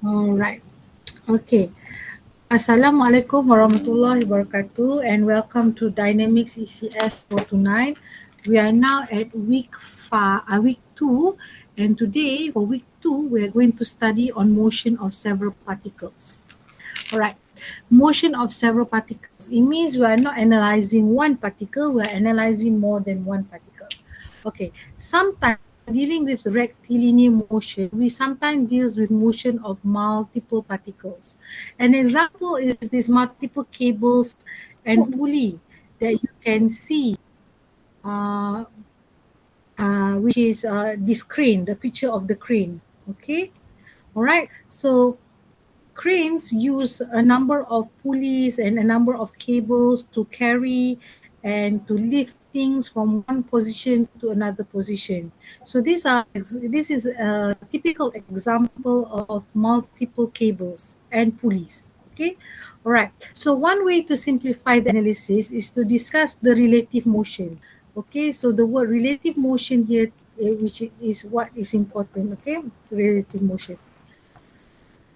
All right. Okay. Assalamualaikum warahmatullahi wabarakatuh and welcome to Dynamics ECS for tonight. We are now at week 2, and today for week 2 we are going to study on motion of several particles. All right. Motion of several particles. It means we are not analyzing one particle, we are analyzing more than one particle. Okay. Sometimes when dealing with rectilinear motion, we sometimes deals with motion of multiple particles. An example is these multiple cables and pulley that you can see, uh, which is this crane, the picture of the crane. Okay. All right. So cranes use a number of pulleys and a number of cables to carry and to lift things from one position to another position. So this is a typical example of multiple cables and pulleys. Okay, all right. So one way to simplify the analysis is to discuss the relative motion. Okay, so the word relative motion here, which is what is important. Okay, relative motion,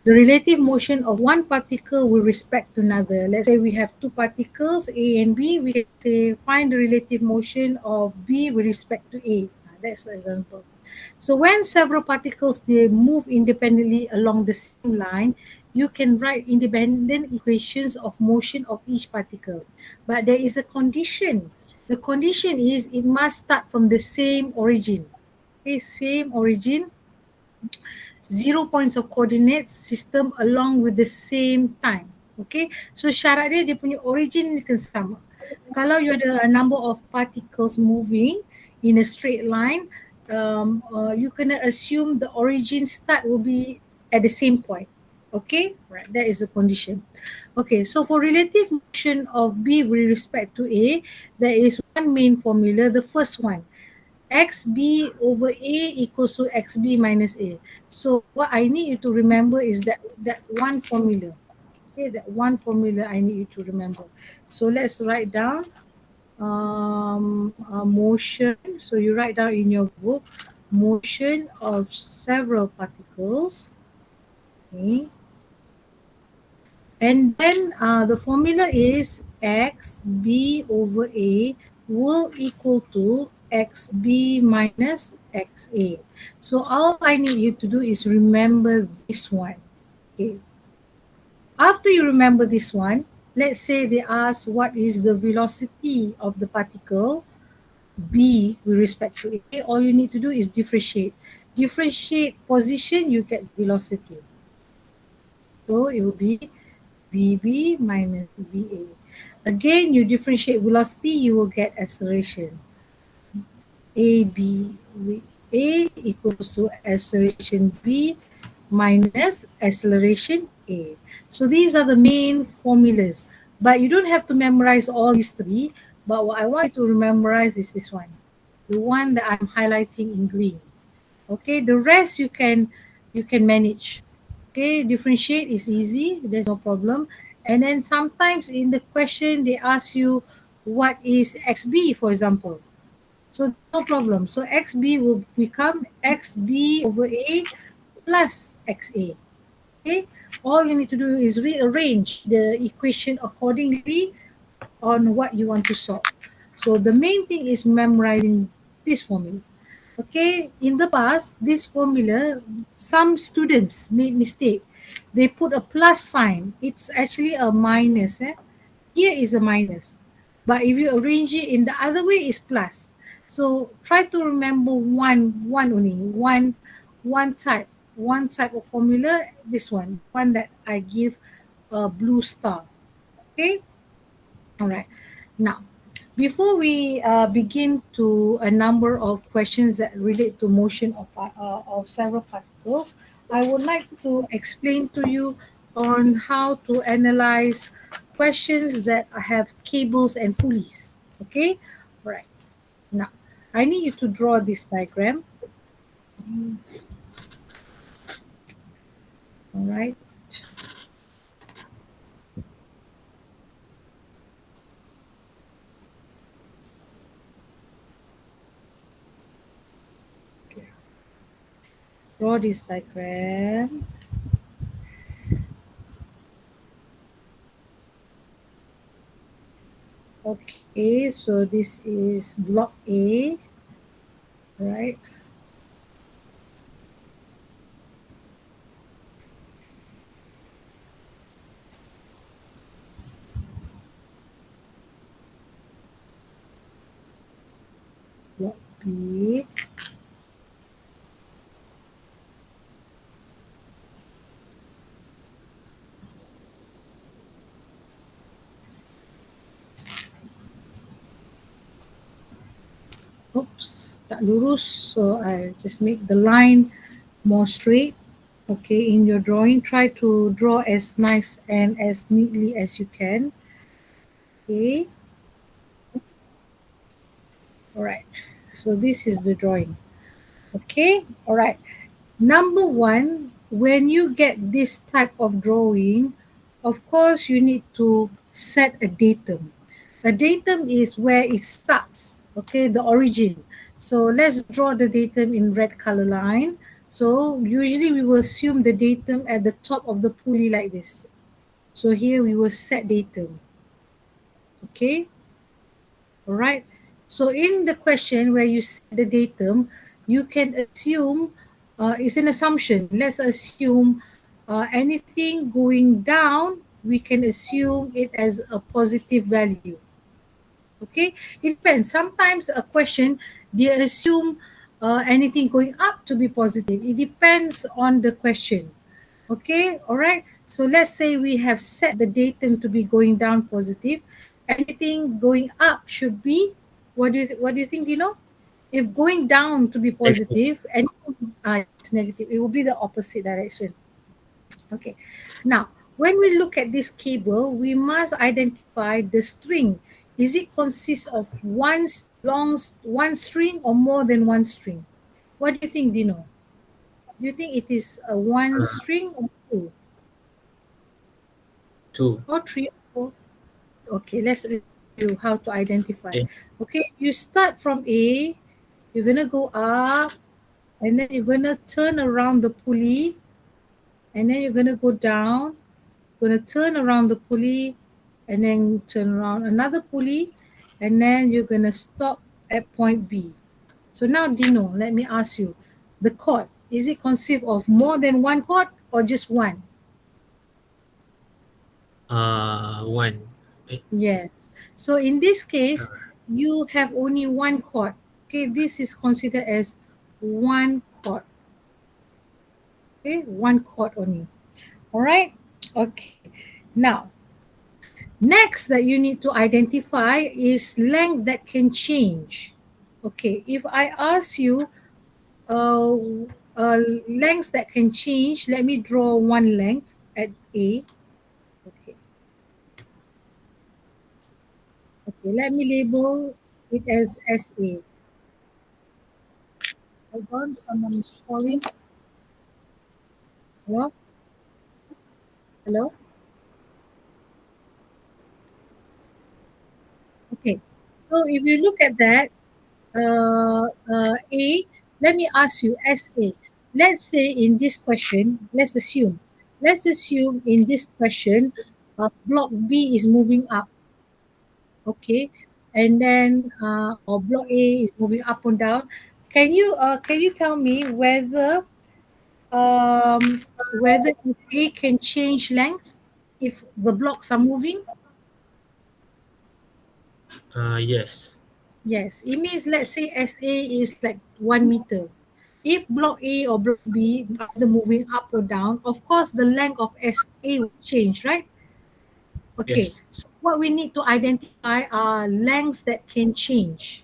the relative motion of one particle with respect to another. Let's say we have two particles, A and B. We can say find the relative motion of B with respect to A. That's an example. So when several particles they move independently along the same line, you can write independent equations of motion of each particle. But there is a condition. The condition is it must start from the same origin. Okay, same origin, 0 points of coordinates system along with the same time. Okay, so syarat dia punya origin ni kena sama. Kalau you ada a number of particles moving in a straight line, you kena assume the origin start will be at the same point. Okay, right, that is the condition. Okay, so for relative motion of B with respect to A, there is one main formula, the first one, xb over a equals to xb minus a. So what I need you to remember is that one formula. Okay, that one formula I need you to remember. So let's write down motion. So you write down in your book motion of several particles. Okay, and then the formula is xb over a will equal to xb minus xa. So all I need you to do is remember this one. Okay. After you remember this one, let's say they ask what is the velocity of the particle b with respect to a. All you need to do is differentiate. Differentiate position, you get velocity. So it will be Vb minus Va. Again, you differentiate velocity, you will get acceleration. AB A equals to acceleration B minus acceleration A. So these are the main formulas. But you don't have to memorize all these three. But what I want you to memorize is this one, the one that I'm highlighting in green. Okay, the rest you can manage. Okay, differentiate is easy, there's no problem. And then sometimes in the question they ask you what is xb, for example. So no problem. So xb will become xb over a plus xa. Okay, all you need to do is rearrange the equation accordingly on what you want to solve. So the main thing is memorizing this formula. Okay, in the past, this formula, some students made mistake. They put a plus sign. It's actually a minus. Here is a minus. But if you arrange it in the other way, it's plus. So try to remember one only, one type of formula. This one that I give a blue star. Okay, all right. Now, before we begin to a number of questions that relate to motion of several particles, I would like to explain to you on how to analyze questions that have cables and pulleys. Okay, all right. Now, I need you to draw this diagram. All right. Okay. Draw this diagram. Okay, so this is block A, right? Block B. Oops, tak lurus. So I just make the line more straight. Okay, in your drawing, try to draw as nice and as neatly as you can. Okay, all right. So this is the drawing. Okay, all right. Number one, when you get this type of drawing, of course, you need to set a datum. A datum is where it starts, okay, the origin. So let's draw the datum in red color line. So usually we will assume the datum at the top of the pulley like this. So here we will set datum, okay, all right. So in the question where you set the datum, you can assume it's an assumption. Let's assume anything going down, we can assume it as a positive value. Okay, it depends. Sometimes a question they assume anything going up to be positive. It depends on the question. Okay, all right. So let's say we have set the datum to be going down positive. Anything going up should be what do you think? You know, if going down to be Negative. positive and it's negative, it will be the opposite direction. Okay. Now, when we look at this cable, we must identify the string. Is it consist of one string or more than one string? What do you think, Dino? Do you think it is a one Uh, string or two Two. or three or four? Okay, let's do how to identify. Eh, Okay, you start from A, you're gonna go up, and then you're gonna turn around the pulley, and then you're gonna go down, gonna turn around the pulley and then turn around another pulley and then you're gonna stop at point B. So now Dino, let me ask you, the chord, is it consist of more than one chord or just one? One. Eh, Yes. So in this case, uh, you have only one chord. Okay, this is considered as one chord. Okay, one chord only. All right. Okay. Now, next that you need to identify is length that can change. Okay, if I ask you uh, lengths that can change, let me draw one length at A. Okay, okay, let me label it as SA. Hold on, someone is calling. Hello, hello. Okay, so if you look at that, A, let me ask you, SA. Let's say in this question, let's assume in this question, block B is moving up, okay, and then or block A is moving up and down. Can you tell me whether if A can change length if the blocks are moving? yes. Yes, it means let's say SA is like 1 meter. If block A or block B are either moving up or down, of course the length of SA will change, right? Okay, Yes. so what we need to identify are lengths that can change.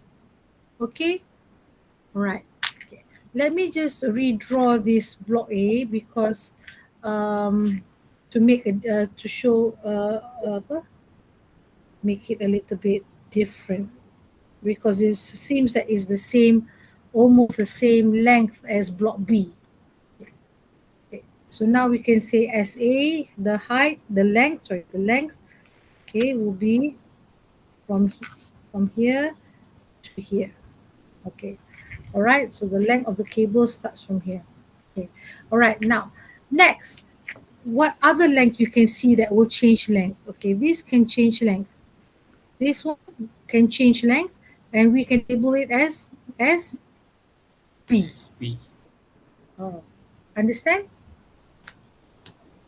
Okay, all right. Okay. Let me just redraw this block A because to make it to show make it a little bit different because it seems that it's the same, almost the same length as block B. Okay. So now we can say SA, the height, the length, okay, will be from from here to here. Okay. All right. So the length of the cable starts from here. Okay. All right. Now, next, what other length you can see that will change length? Okay, this can change length. This one can change length, and we can label it as SB. SP. Oh, understand?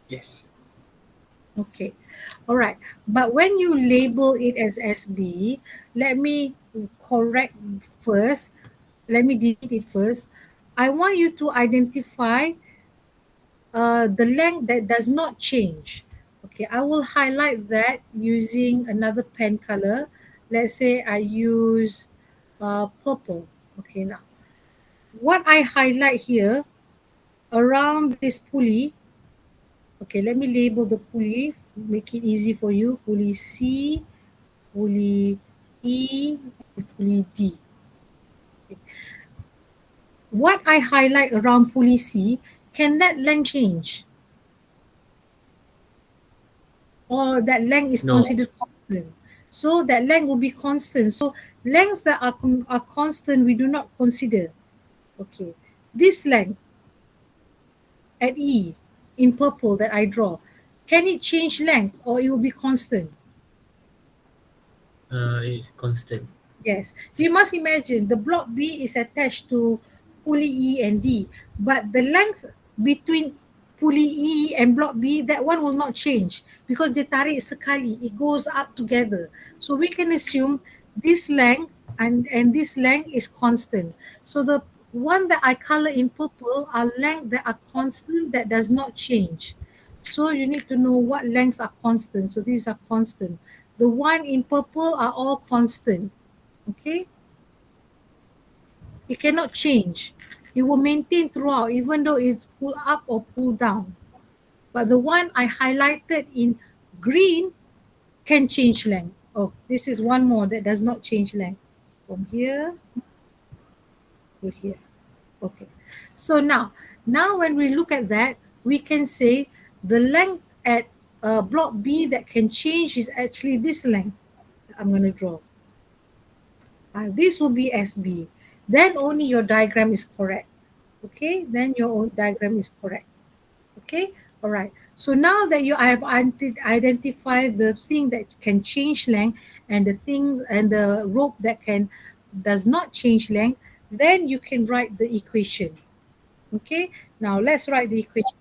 Yes. Okay. All right. But when you label it as SB, let me correct first. Let me delete it first. I want you to identify the length that does not change. Okay, I will highlight that using another pen color. Let's say I use purple. Okay, now what I highlight here around this pulley. Okay, let me label the pulley, make it easy for you. Pulley C, pulley E, and pulley D. Okay. What I highlight around pulley C, can that length change? Or that length is No. considered constant? So that length will be constant. So lengths that are constant, we do not consider. Okay. This length at E in purple that I draw, can it change length or it will be constant? It's constant. Yes, you must imagine the block B is attached to pulley E and D, but the length between pulley E and block B, that one will not change because they tarik sekali, it goes up together. So we can assume this length and this length is constant. So the one that I color in purple are length that are constant that does not change. So you need to know what lengths are constant. So these are constant. The one in purple are all constant. Okay, it cannot change. It will maintain throughout even though it's pull up or pull down. But the one I highlighted in green can change length. Oh, this is one more that does not change length from here to here. Okay, so now when we look at that, we can say the length at block B that can change is actually this length I'm going to draw. This will be SB. Then only your diagram is correct. Okay, then your own diagram is correct. Okay, all right. So now that you have identified the thing that can change length and the things and the rope that can does not change length, then you can write the equation. Okay, now let's write the equation.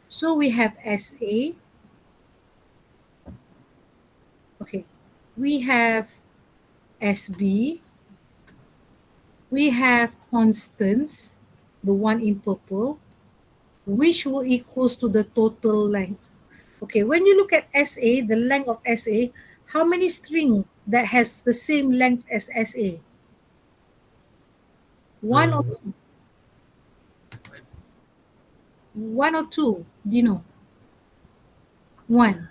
So we have SA. Okay, we have SB. We have constants, the one in purple, which will equals to the total length. Okay, when you look at SA, the length of SA, how many string that has the same length as SA? One or Uh, one or two? Do you know? One.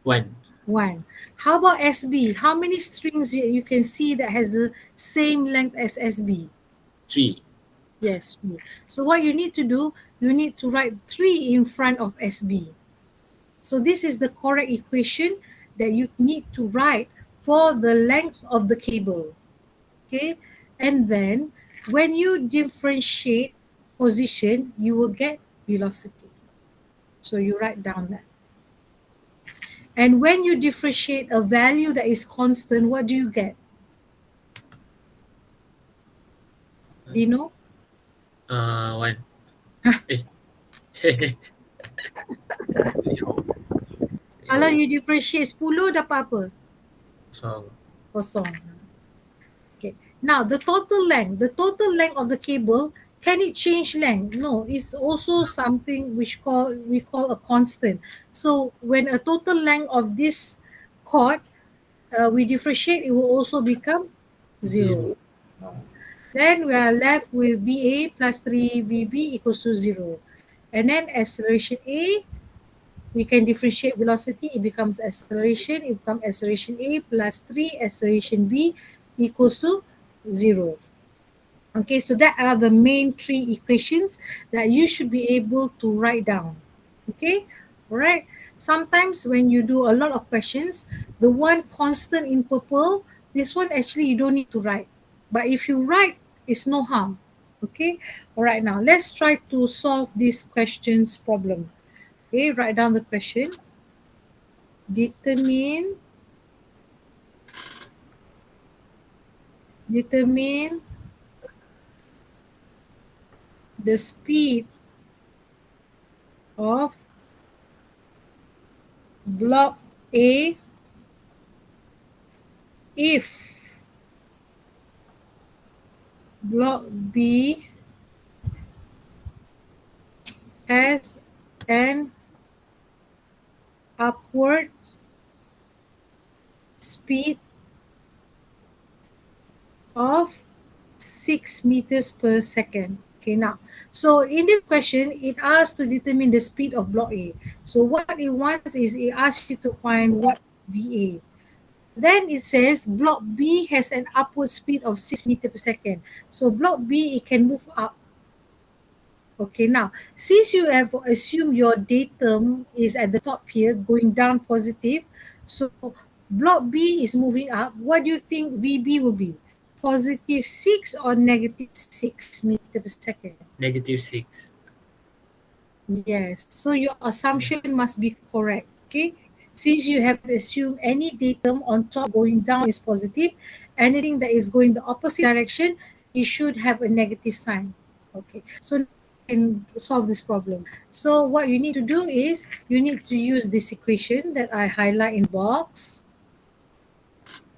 one. One. How about SB? How many strings you can see that has the same length as SB? Three. Yes, three. So what you need to do, you need to write 3 in front of SB. So this is the correct equation that you need to write for the length of the cable. Okay, and then when you differentiate position, you will get velocity. So you write down that. And when you differentiate a value that is constant, what do you get? Do you know? One. Eh. Zero. Kalau Zero. you differentiate 10 dapat apa? Song. Kosong. Okay. Now the total length of the cable, can it change length? No, it's also something which we call a constant. So when a total length of this cord we differentiate, it will also become 0. Zero. Then we are left with VA plus 3VB equals to 0. And then acceleration A, we can differentiate velocity, it becomes acceleration, it becomes acceleration A plus 3 acceleration B equals to 0. Okay, so that are the main 3 equations that you should be able to write down. Okay, all right. Sometimes when you do a lot of questions, the one constant in purple, this one actually you don't need to write. But if you write, it's no harm. Okay, all right. Now let's try to solve this questions problem. Okay, write down the question. Determine Determine the speed of block A if block B has an upward speed of 6 meters per second. Okay, now, so in this question, it asks to determine the speed of block A. So what it wants is it asks you to find what VA. Then it says block B has an upward speed of 6 meters per second. So block B, it can move up. Okay, now, since you have assumed your datum is at the top here, going down positive, so block B is moving up, what do you think VB will be? Positive 6 or negative 6 meters per second? -6. Yes, so your assumption must be correct. Okay, since you have assumed any datum on top going down is positive, anything that is going the opposite direction, it should have a negative sign. Okay, so now you can solve this problem. So what you need to do is you need to use this equation that I highlight in box.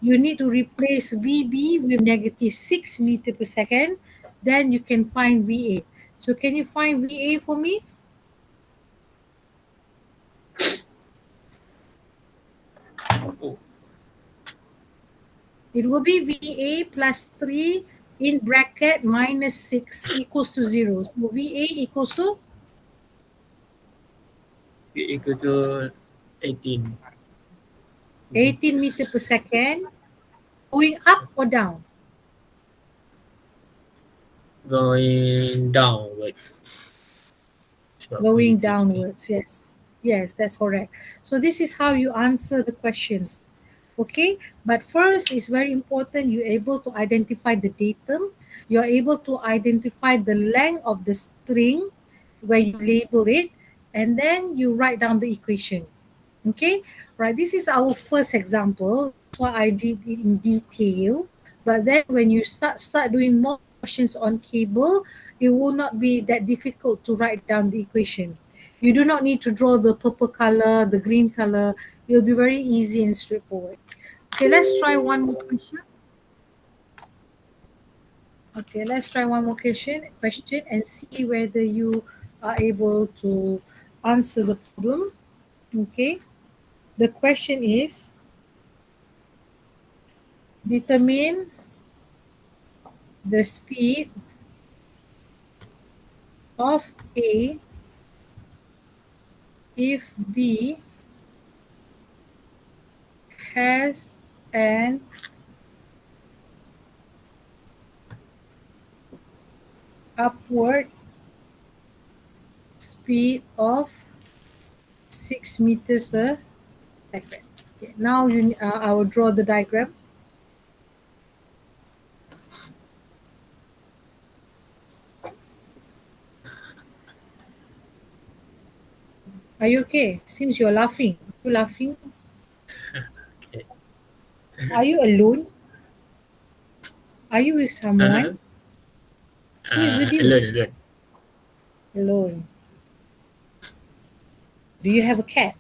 You need to replace VB with negative 6 meter per second. Then you can find VA. So can you find VA for me? Oh, It will be VA plus 3 in bracket minus 6 equals to 0. So VA equals to equal to 18. 18 meter per second. Going up or down? Going downwards. It's not Going positive. downwards, yes. Yes, that's correct. So this is how you answer the questions. Okay, but first it's very important you're able to identify the datum, you're able to identify the length of the string where you label it, and then you write down the equation. Okay, right, this is our first example. That's why I did it in detail. But then when you start doing more questions on cable, it will not be that difficult to write down the equation. You do not need to draw the purple color, the green color. It will be very easy and straightforward. Okay, let's try one more question. Okay, let's try one more question and see whether you are able to answer the problem. Okay, the question is determine the speed of A if B has an upward speed of 6 meters per second. Okay, now I will draw the diagram. Are you okay? Seems you're laughing. Are you laughing? Okay. Are you alone? Are you with someone? Uh-huh. Who is with you? Alone. Alone. Do you have a cat?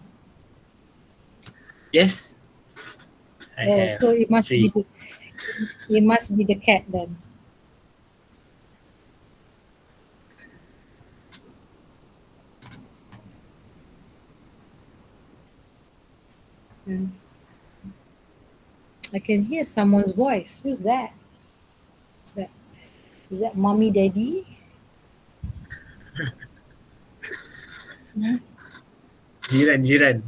Yes, I Oh, have so three. it must be the cat then. Mm. I can hear someone's voice. Who's that? Is that is that mommy, daddy? Hmm? Jiran.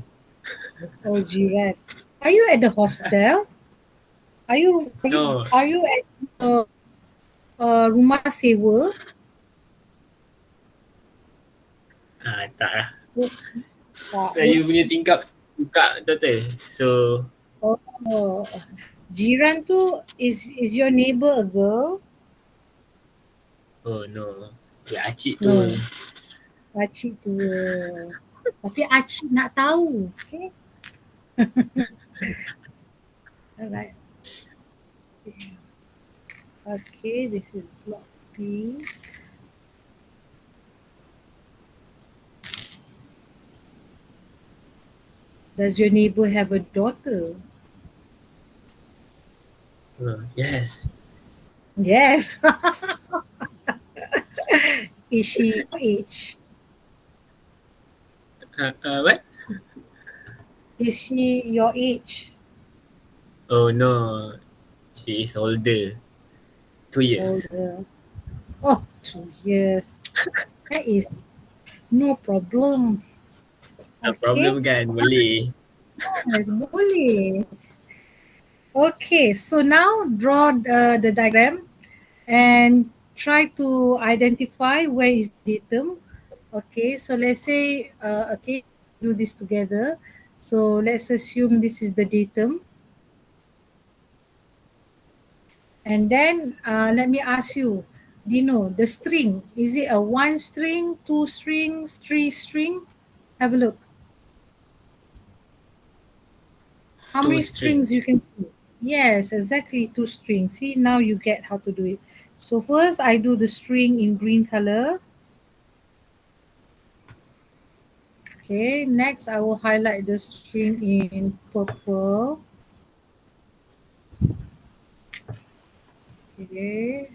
Oh, Jiran. Are you at the hostel? No, Are you at rumah sewa? tak lah. Oh, tak. Saya punya tingkap buka total. So, Oh, Jiran tu is your neighbor a girl? oh no. Ya, acik tu. No, Acik tua. Tapi Acik nak tahu. Okay. Alright. Okay, this is block B. Does your neighbor have a daughter? Yes. Yes. Is she your age? What? Is she your age? Oh no, she is older. 2 years. Older. Oh, 2 years. That is no problem. No Okay. problem kan? Boleh. Yes, boleh. Okay, so now draw the diagram and try to identify where is the datum. Okay, so let's say, okay, do this together. So let's assume this is the datum. And then let me ask you, Dino, the string, is it a one string, two strings, three string? Have a look. How Two many string. strings you can see? Yes, exactly two strings. See, now you get how to do it. So first I do the string in green color. Okay, next I will highlight the string in purple. Okay,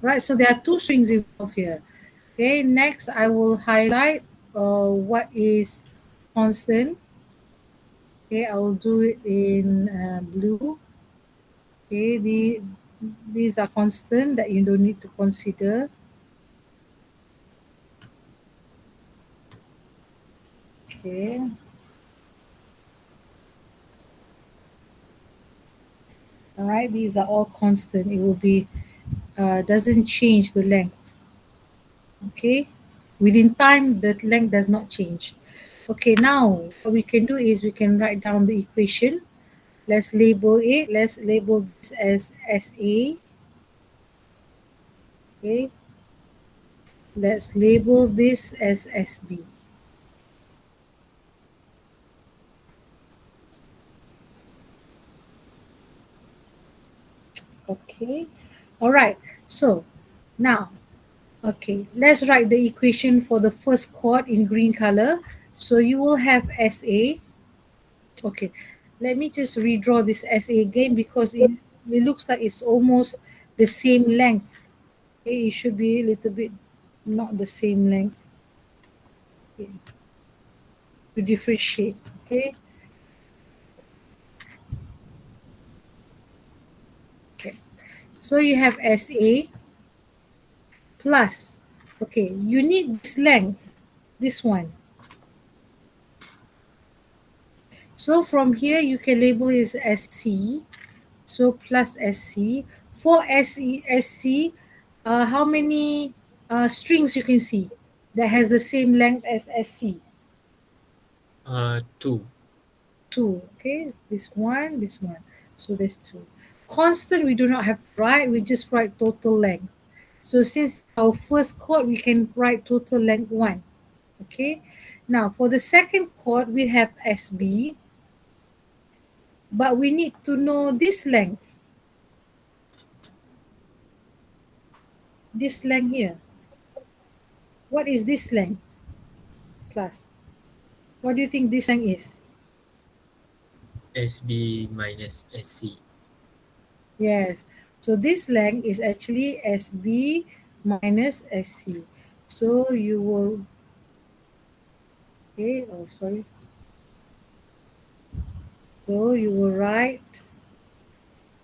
right, so there are two strings involved here. Okay, next I will highlight what is constant. Okay, I will do it in blue. Okay, these are constant that you don't need to consider. Okay, all right, these are all constant. It will be doesn't change the length. Okay, within time the length does not change. Okay, now what we can do is we can write down the equation. Let's label it. Let's label this as SA. Okay, let's label this as SB. Okay, all right. So now, okay, let's write the equation for the first chord in green color. So you will have SA. Okay, let me just redraw this SA again because it looks like it's almost the same length. Okay, it should be a little bit not the same length. Okay, to differentiate. Okay, okay. So you have SA plus. Okay, you need this length, this one. So from here you can label it as SC. So plus SC. For SC, how many strings you can see that has the same length as SC? Two. Two. Okay, this one, this one. So there's two. Constant we do not have to write, we just write total length. So since our first chord, we can write total length 1. Okay, now for the second chord, we have SB, but we need to know this length, this length here. What is this length, class? What do you think this length is? SB minus SC. Yes, so this length is actually SB minus SC. So you will, okay, oh sorry. So you will write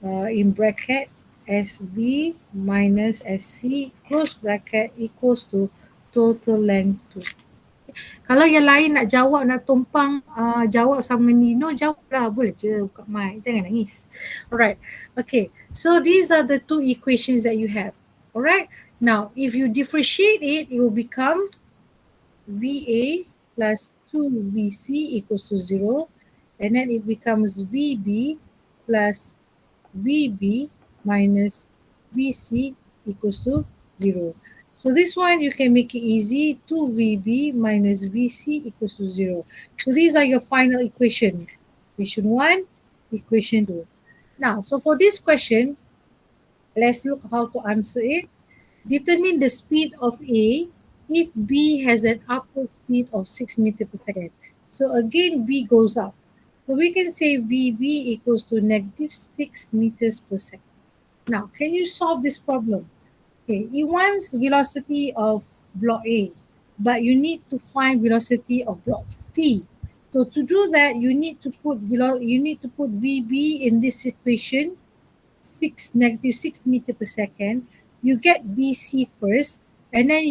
in bracket SB minus SC close bracket equals to total length 2. Kalau yang lain nak jawab, nak tumpang jawab sama dengan Nino, jawablah. Boleh je buka mic. Jangan nangis. Alright. Okay. So these are the two equations that you have. Alright. Now, if you differentiate it, it will become VA plus 2VC equals to 0. And then it becomes VB plus VB minus VC equals to 0. So this one you can make it easy. 2VB minus VC equals to 0. So these are your final equation. Equation 1, equation 2. Now, so for this question, let's look how to answer it. Determine the speed of A if B has an upward speed of 6 meters per second. So again, B goes up. So we can say VB equals to negative 6 meters per second. Now, can you solve this problem? Okay, it wants velocity of block A, but you need to find velocity of block C. So to do that, you need to put VB in this equation, negative 6 meters per second. You get BC first, and then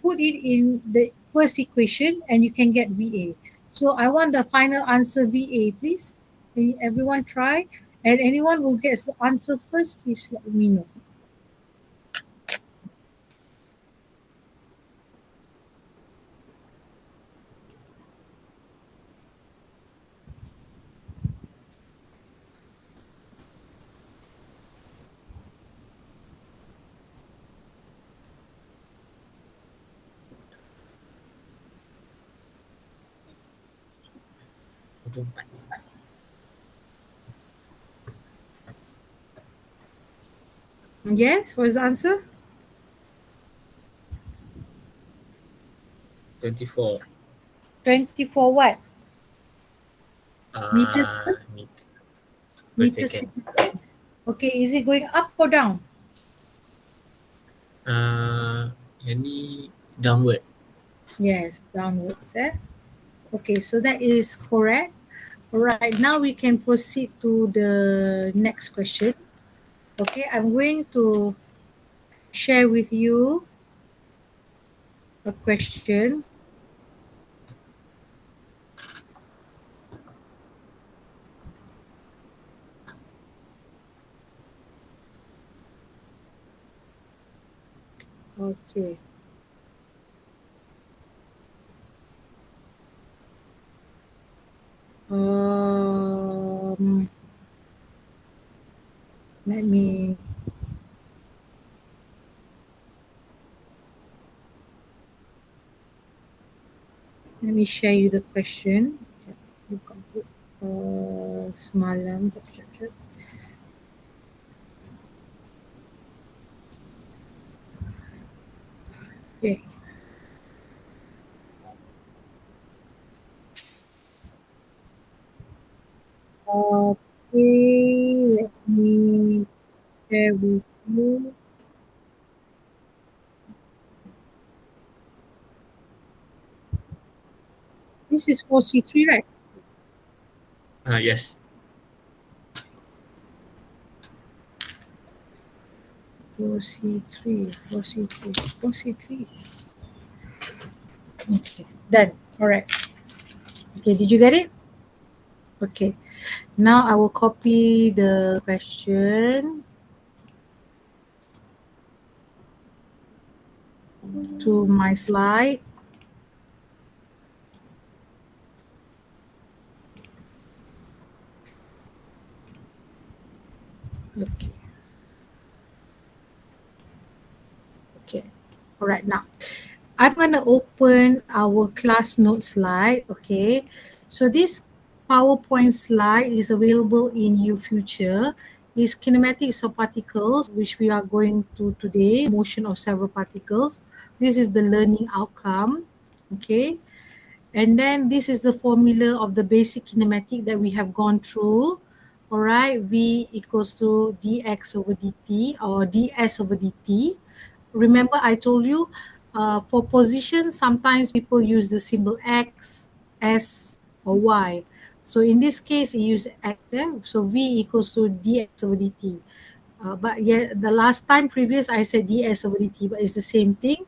put it in the first equation, and you can get VA. So I want the final answer VA, please. Can everyone try? And anyone who gets the answer first, please let me know. 24. Yes, what's the answer? 24. 24 what? Meters per, Meter per meters second. per second. Okay, is it going up or down? Yang ni downward. Yes, downwards. Okay, so that is correct. All right, now we can proceed to the next question. Okay, I'm going to share with you a question. Okay. Um, let me share you the question. Buka semalam. Okay. Okay, let me share with you. This is for C3, right? Yes. 4C3, 4C3, 4C3. Okay, done. All right. Okay, did you get it? Okay. Now I will copy the question to my slide. Okay. Okay. All right. Now I'm going to open our class note slide. Okay. So this PowerPoint slide is available in YouFuture. Is kinematics of particles, which we are going to today, motion of several particles. This is the learning outcome. Okay. And then this is the formula of the basic kinematic that we have gone through. All right, V equals to dx over dt or ds over dt. Remember I told you for position, sometimes people use the symbol x, s, or y. So in this case, you use x. So V equals to dx over dt. But yeah, the last time previous I said ds over dt, but it's the same thing.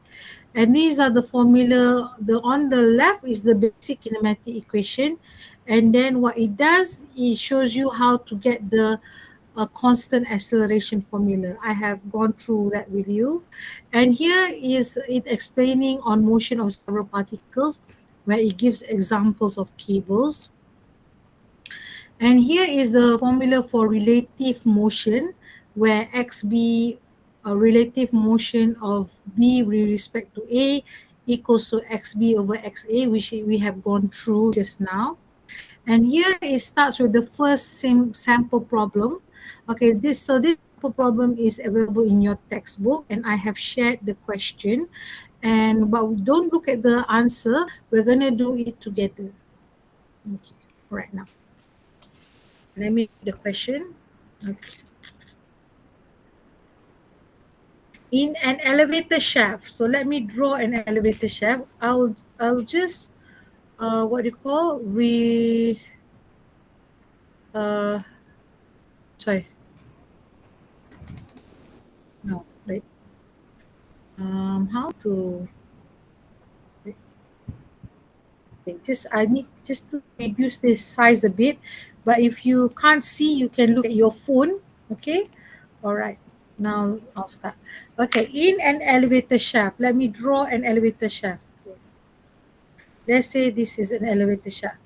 And these are the formula. The on the left is the basic kinematic equation, and then what it does, it shows you how to get the constant acceleration formula. I have gone through that with you, and here is it explaining on motion of several particles, where it gives examples of cables. And here is the formula for relative motion, where xb, a relative motion of b with respect to a, equals to xb over xa, which we have gone through just now. And here it starts with the first sample problem. Okay, this sample problem is available in your textbook, and I have shared the question. And but we don't look at the answer. We're gonna do it together. Okay, right now. Let me read the question. Okay. In an elevator shaft. So let me draw an elevator shaft. I'll just what do you call uh sorry no wait how to wait, just I need just to reduce this size a bit, but if you can't see you can look at your phone. Okay, all right, now I'll start. Okay, in an elevator shaft, let me draw an elevator shaft. Okay. Let's say this is an elevator shaft.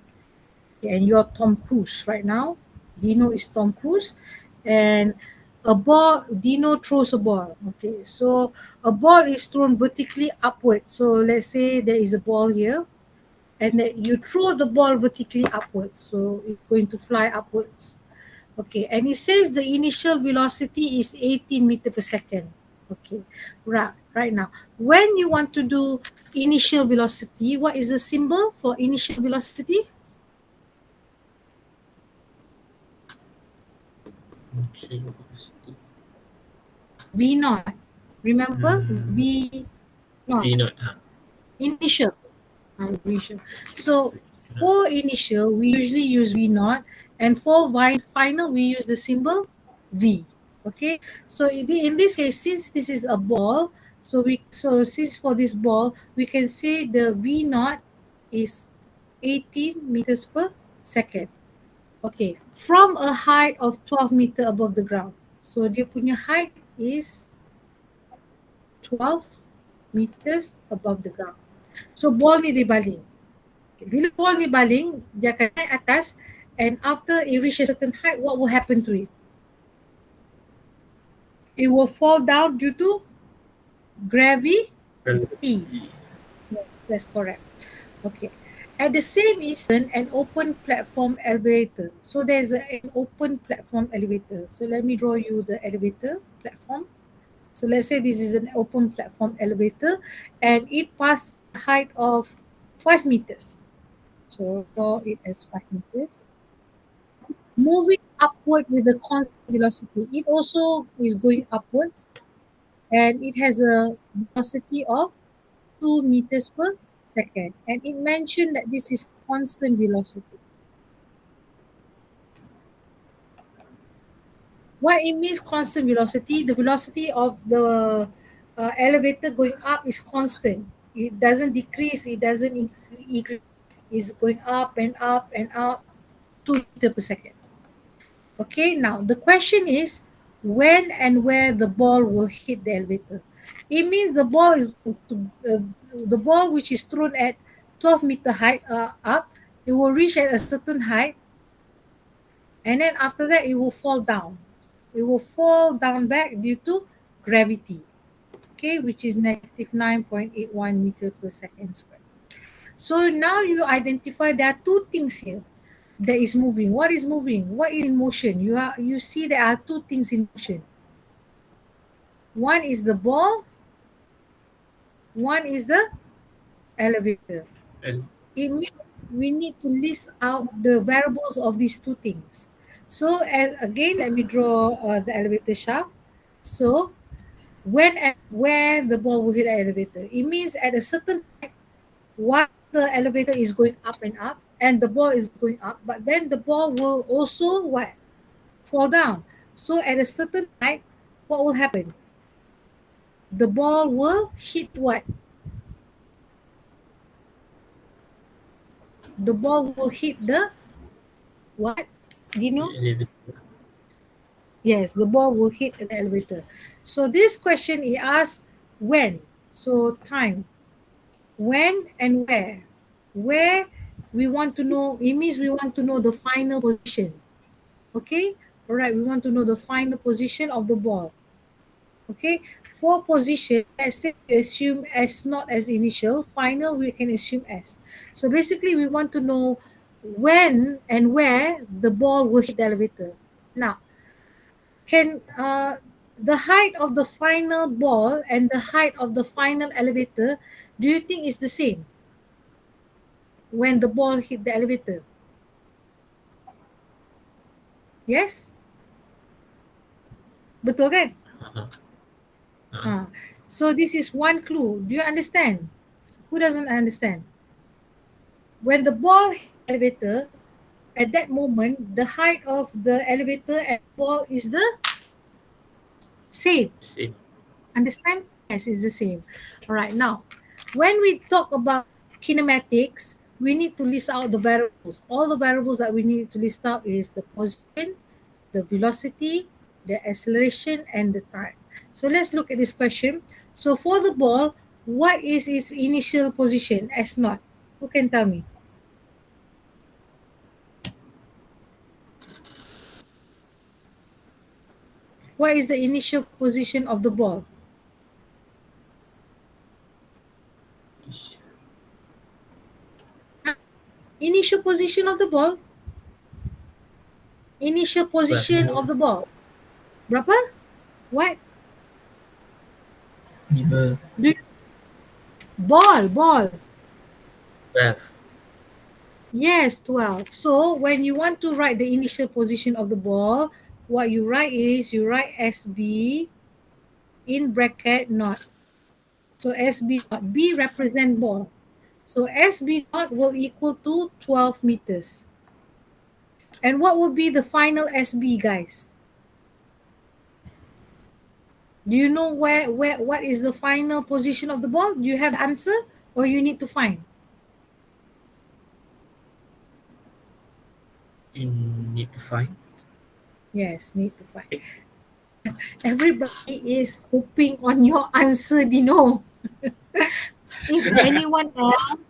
Okay, and you're Tom Cruise right now. Dino is Tom Cruise, and a ball. Dino throws a ball. Okay, so a ball is thrown vertically upward. So let's say there is a ball here, and that you throw the ball vertically upwards. So it's going to fly upwards. Okay, and it says the initial velocity is 18 meter per second. Okay, right now, when you want to do initial velocity, what is the symbol for initial velocity? Okay, velocity. V naught. Remember Hmm. V naught. V naught. Initial. Initial. So V naught. for initial, we usually use V naught, and for final, we use the symbol V. Okay. So in this case, since this is a ball, so since for this ball, we can say the V naught is 18 meters per second. Okay, from a height of 12 meter above the ground. So dia punya height is 12 meters above the ground. So ball ni dia baling. Okay, bila ball ni baling, dia akan naik atas, and after it reach a certain height, what will happen to it? It will fall down due to gravity. Well, Yes, that's correct. Okay. At the same instant, an open platform elevator. So there's an open platform elevator. So let me draw you the elevator platform. So let's say this is an open platform elevator, and it passes a height of 5 meters. So draw it as 5 meters. Moving upward with a constant velocity. It also is going upwards, and it has a velocity of 2 meters per second. And it mentioned that this is constant velocity. What it means constant velocity, the velocity of the elevator going up is constant. It doesn't decrease, it doesn't increase. It's going up and up and up, 2 meter per second. Okay, now the question is when and where the ball will hit the elevator. It means the ball is the ball which is thrown at 12-meter height up, it will reach at a certain height, and then after that it will fall down. It will fall down back due to gravity, okay, which is negative 9.81 meter per second squared. So now you identify there are two things here that is moving. What is moving? What is in motion? You see there are two things in motion. One is the ball, one is the elevator. and It means we need to list out the variables of these two things. So again, let me draw the elevator shaft. So when and where the ball will hit the elevator. It means at a certain height, while the elevator is going up and up, and the ball is going up, but then the ball will also what? Fall down. So at a certain height, what will happen? The ball will hit what? The ball will hit the what? Do you know? elevator. Yes, the ball will hit the elevator. So this question it asks when. So time. When and where. Where we want to know, it means we want to know the final position. Okay? All right, we want to know the final position of the ball. Okay? For position, let's say we assume S not as initial, final we can assume S. So basically we want to know when and where the ball will hit the elevator. Now, can the height of the final ball and the height of the final elevator, do you think is the same when the ball hit the elevator? Yes? Betul kan? Uh-huh. Uh, Ah, so this is one clue. Do you understand? Who doesn't understand? When the ball hit the elevator, at that moment, the height of the elevator and the ball is the same. same. Understand? Yes, it's the same. All right. Now, when we talk about kinematics, we need to list out the variables. All the variables that we need to list out is the position, the velocity, the acceleration, and the time. So let's look at this question. So for the ball, what is its initial position as naught? Who can tell me? What is the initial position of the ball? Huh? Initial position of the ball? Initial 12. position of the ball. Berapa? What? Never. Do you, ball. 12. Yes, 12. So when you want to write the initial position of the ball, what you write is you write SB in bracket not. So SB not. B represent ball. So SB not will equal to 12 meters. And what will be the final SB, guys? Do you know where what is the final position of the ball? Do you have the answer or you need to find? Need to find. Yes, need to find. Eh, Everybody is hoping on your answer, Dino. If anyone else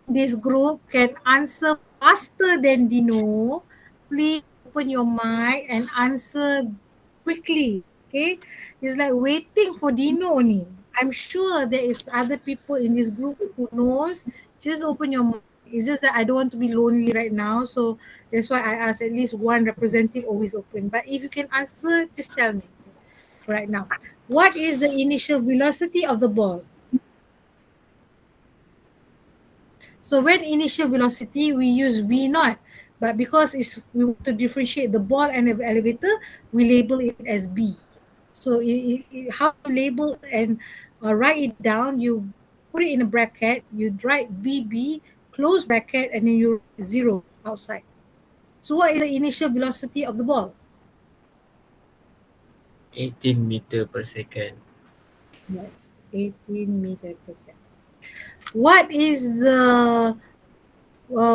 in this group can answer faster than Dino, please open your mic and answer quickly. Okay? It's like waiting for Dino ni. I'm sure there is other people in this group who knows. Just open your mic. It's just that I don't want to be lonely right now. So that's why I ask at least one representative always open. But if you can answer, just tell me right now. What is the initial velocity of the ball? So when initial velocity, we use V naught. But because it's, we want to differentiate the ball and the elevator, we label it as B. So how you label and write it down, you put it in a bracket, you write VB, close bracket, and then you write 0 outside. So what is the initial velocity of the ball? 18 meter per second. Yes, 18 meter per second. What is the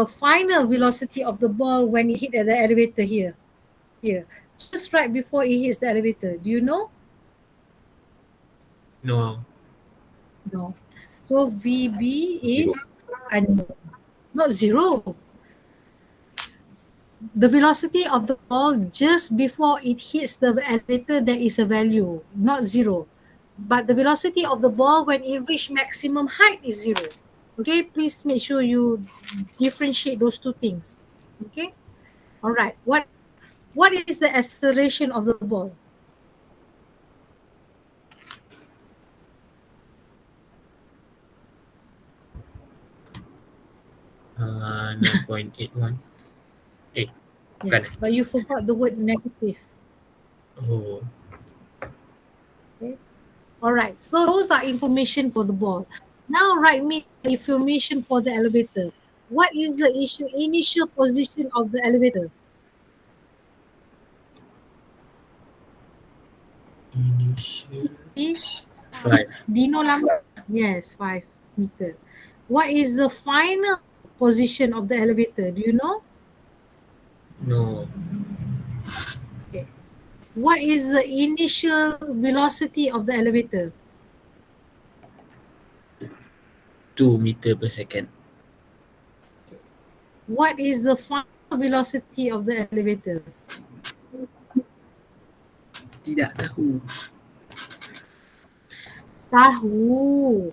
final velocity of the ball when it hit at the elevator here? Here, just right before it hits the elevator. Do you know? No. No. So VB Zero. is unknown. Not zero. The velocity of the ball just before it hits the elevator, there is a value, not zero. But the velocity of the ball when it reach maximum height is zero. Okay, please make sure you differentiate those two things. Okay, all right. What is the acceleration of the ball? Uh, 0.81. Eh, bukan eh? Yes, but you forgot the word negative. Oh, Okay. All right. So those are information for the ball. Now write me the information for the elevator. What is the initial position of the elevator? initial See, 5. Dino Lama. Yes, 5 meter. What is the final position of the elevator? Do you know? No. Okay. What is the initial velocity of the elevator? 2 meter per second. What is the final velocity of the elevator? Tidak tahu. Tahu.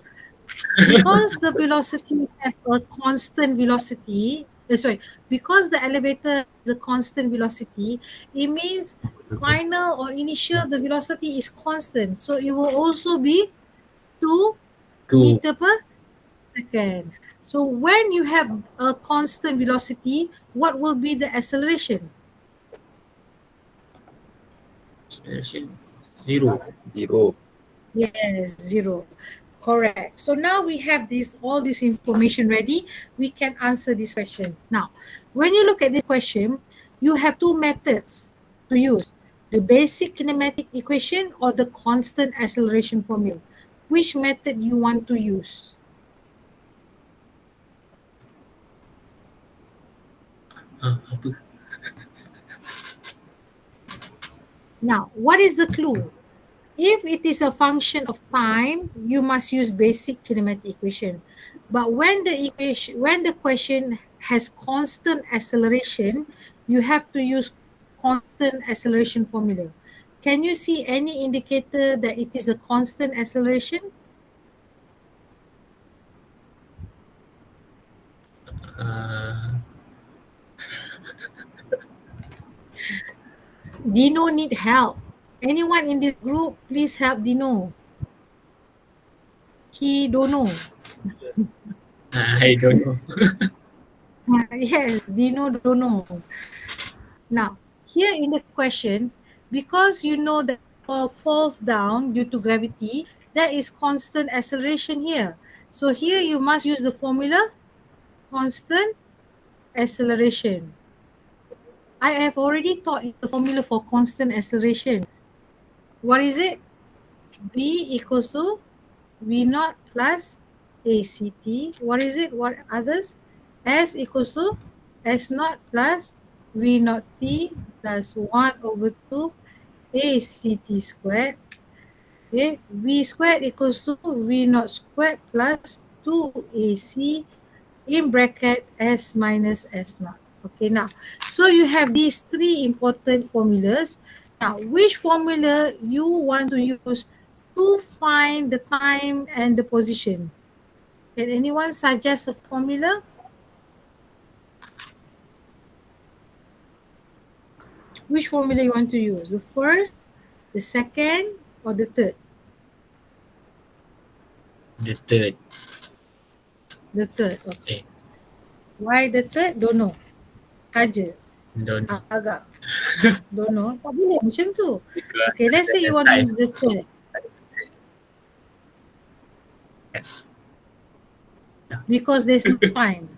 Because the velocity has a constant velocity, Sorry, because the elevator has a constant velocity, it means final or initial the velocity is constant. So it will also be 2 2. meter per second. So when you have a constant velocity, what will be the acceleration? Acceleration 0. Zero. Yes, 0. Correct. So now we have all this information ready. We can answer this question. Now, when you look at this question, you have two methods to use: the basic kinematic equation or the constant acceleration formula. Which method you want to use? Apa? Now, what is the clue? If it is a function of time, you must use basic kinematic equation. But when the question has constant acceleration, you have to use constant acceleration formula. Can you see any indicator that it is a constant acceleration? Uh, Dino need help. Anyone in this group, please help Dino. He don't know. I don't know. Yes, Dino don't know. Now, here in the question, because you know that ball falls down due to gravity, there is constant acceleration here. So here you must use the formula constant acceleration. I have already taught you the formula for constant acceleration. What is it? V equals to V naught plus ACT. What is it? What others? S equals to S naught plus V naught T plus 1 over 2 ACT squared. Okay, V squared equals to V naught squared plus 2AC in bracket S minus S naught. Okay, now, so you have these three important formulas. Now, which formula you want to use to find the time and the position? Can anyone suggest a formula? Which formula you want to use? The first, the second, or the third? The third. The third, Eh, okay. Why the third? Don't know. Saja. don't know. Agak. Don't know. Tak boleh macam tu. Because Okay, let's say the you want to time. use the third. Because there's no time.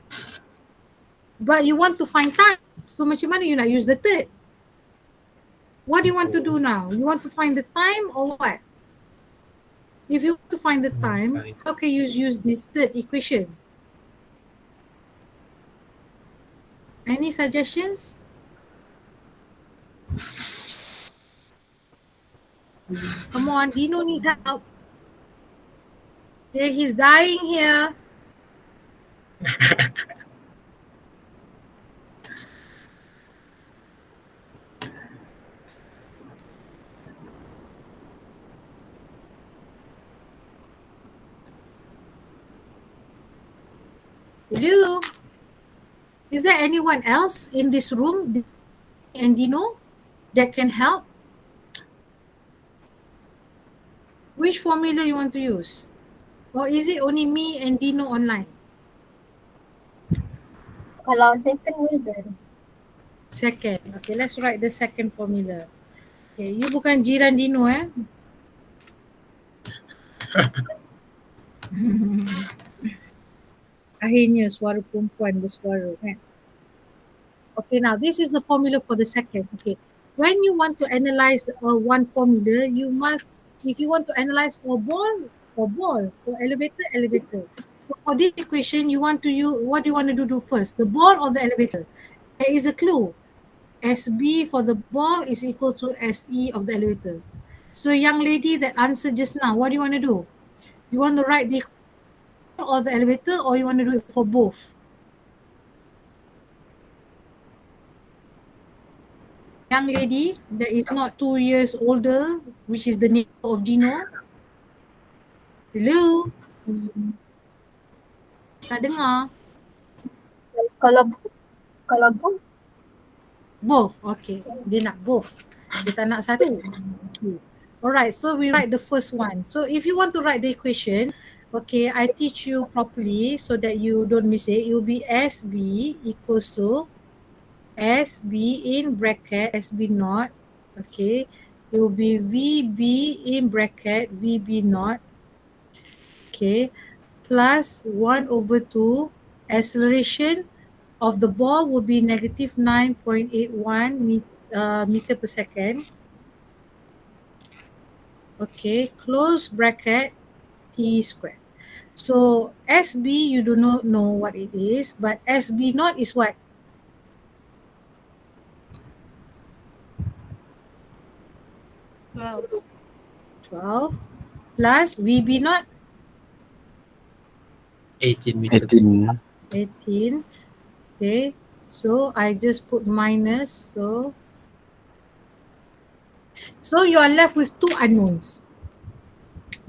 But you want to find time. So macam mana you nak use the third? What do you want to do now? You want to find the time or what? If you want to find the time, Fine. how can you use this third equation? Any suggestions? Come on, Dino needs help. Okay, he's dying here. Hello? Is there anyone else in this room and Dino that can help? Which formula you want to use? Or is it only me and Dino online? Kalau second Wildan. Second. Okay, let's write the second formula. Okay, you bukan jiran Dino Akhirnya suara perempuan bersuara kan. Okay, now this is the formula for the second. Okay, when you want to analyze one formula, you must, if you want to analyze for ball, for elevator, elevator. So for this equation, you want to use, what do you want to do first, the ball or the elevator? There is a clue. SB for the ball is equal to SE of the elevator. So young lady that answered just now, what do you want to do? You want to write the ball or the elevator, or you want to do it for both? Young lady that is not 2 years older, which is the neighbor of Dino. Hello? Tak dengar. Kalau Kalau both, Both. Okay. Dia nak both. Dia tak nak satu. Okay. Alright. So we write the first one. So if you want to write the equation, okay, I teach you properly so that you don't miss it. It will be SB equals to SB in bracket SB naught. Okay. It will be VB in bracket VB naught. Okay. Plus 1 over 2 acceleration of the ball will be negative 9.81 meter per second. Okay, close bracket t squared. So SB you do not know what it is, but SB naught is what? 12. 12 plus VB naught 18 meter. 18. 18. Okay, so I just put minus. So you are left with two unknowns.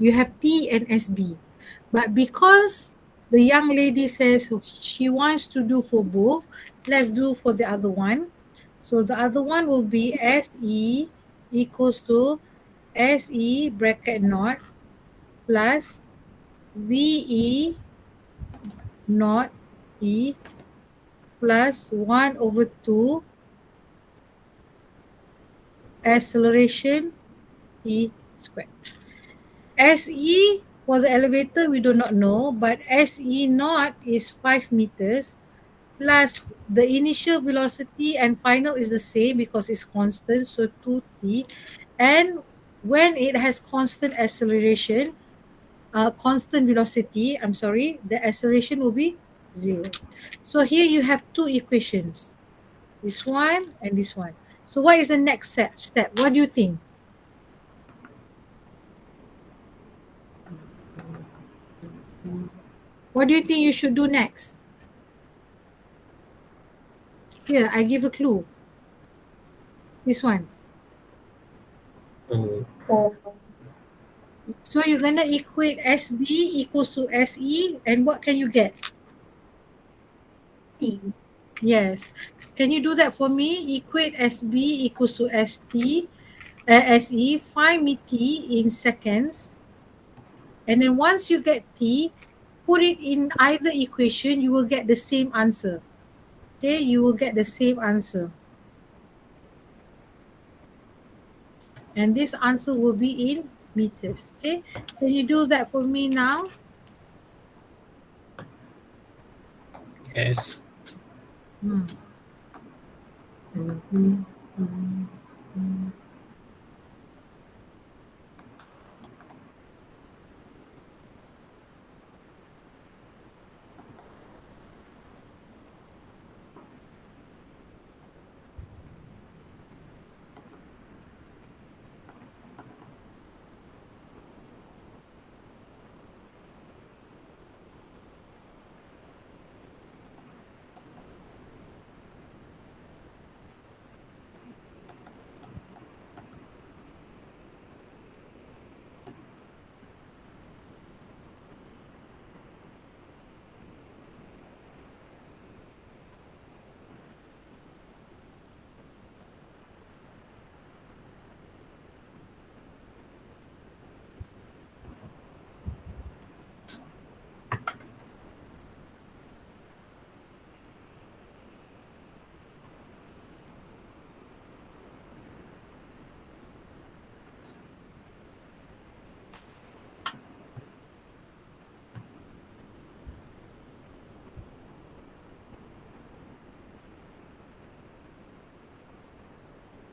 You have T and SB. But because the young lady says she wants to do for both, let's do for the other one. So the other one will be SE equals to SE bracket naught plus VE naught E plus 1 over 2 acceleration E squared. SE for the elevator we do not know, but SE naught is 5 meters plus the initial velocity and final is the same because it's constant, so 2t. And when it has constant acceleration, constant velocity, the acceleration will be 0. So here you have two equations, this one and this one. So what is the next step? What do you think? What do you think you should do next? Here, I give a clue. This one. Oh, oh, So you're going to equate SB equals to SE, and what can you get? T. Yes. Can you do that for me? Equate SB equals to SE, find me T in seconds. And then once you get T, put it in either equation, you will get the same answer. Okay, you will get the same answer. And this answer will be in meters. Okay, can you do that for me now? yes. Hmm.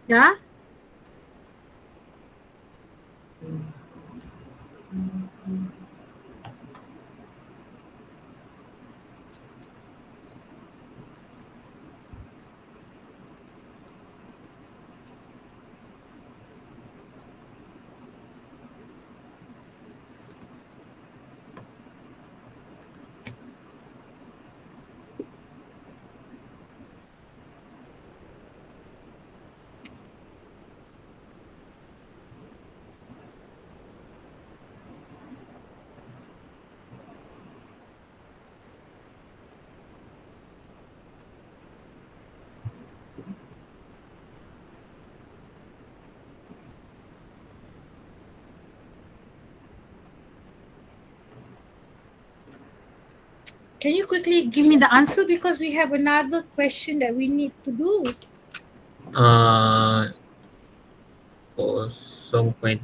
Yeah? Can you quickly give me the answer because we have another question that we need to do. Ah, 0.39.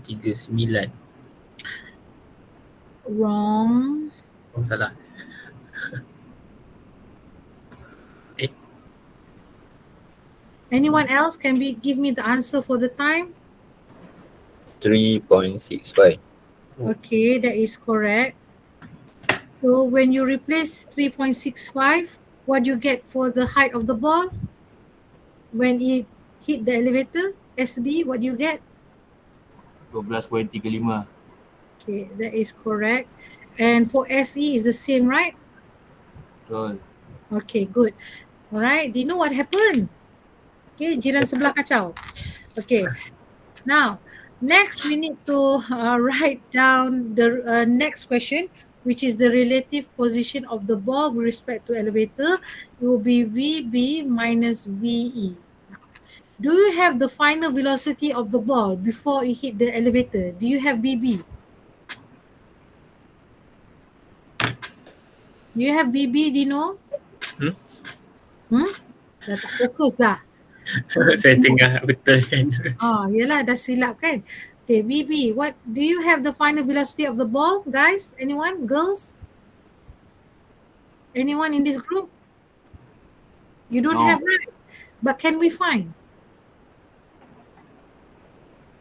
Wrong. Oh, salah. Eh, Anyone else can give me the answer for the time? 3.65. Okay, that is correct. So when you replace 3.65, what you get for the height of the ball? When it hit the elevator, SB, what do you get? 12.35. Okay, that is correct. And for SE is the same, right? Betul. Okay, good. All right, do you know what happened? Okay, jiran sebelah kacau. Okay, now next we need to write down the next question, which is the relative position of the ball with respect to elevator. It will be VB minus VE. Do you have the final velocity of the ball before it hit the elevator? Do you have VB? Do you have VB, Dino? Hmm? Hmm? Dah tak fokus dah. Saya tengah betulkan. Yelah, dah silap kan? Okay, VB, what do you have the final velocity of the ball, guys? Anyone? Girls? Anyone in this group? You don't No. have, right? But can we find?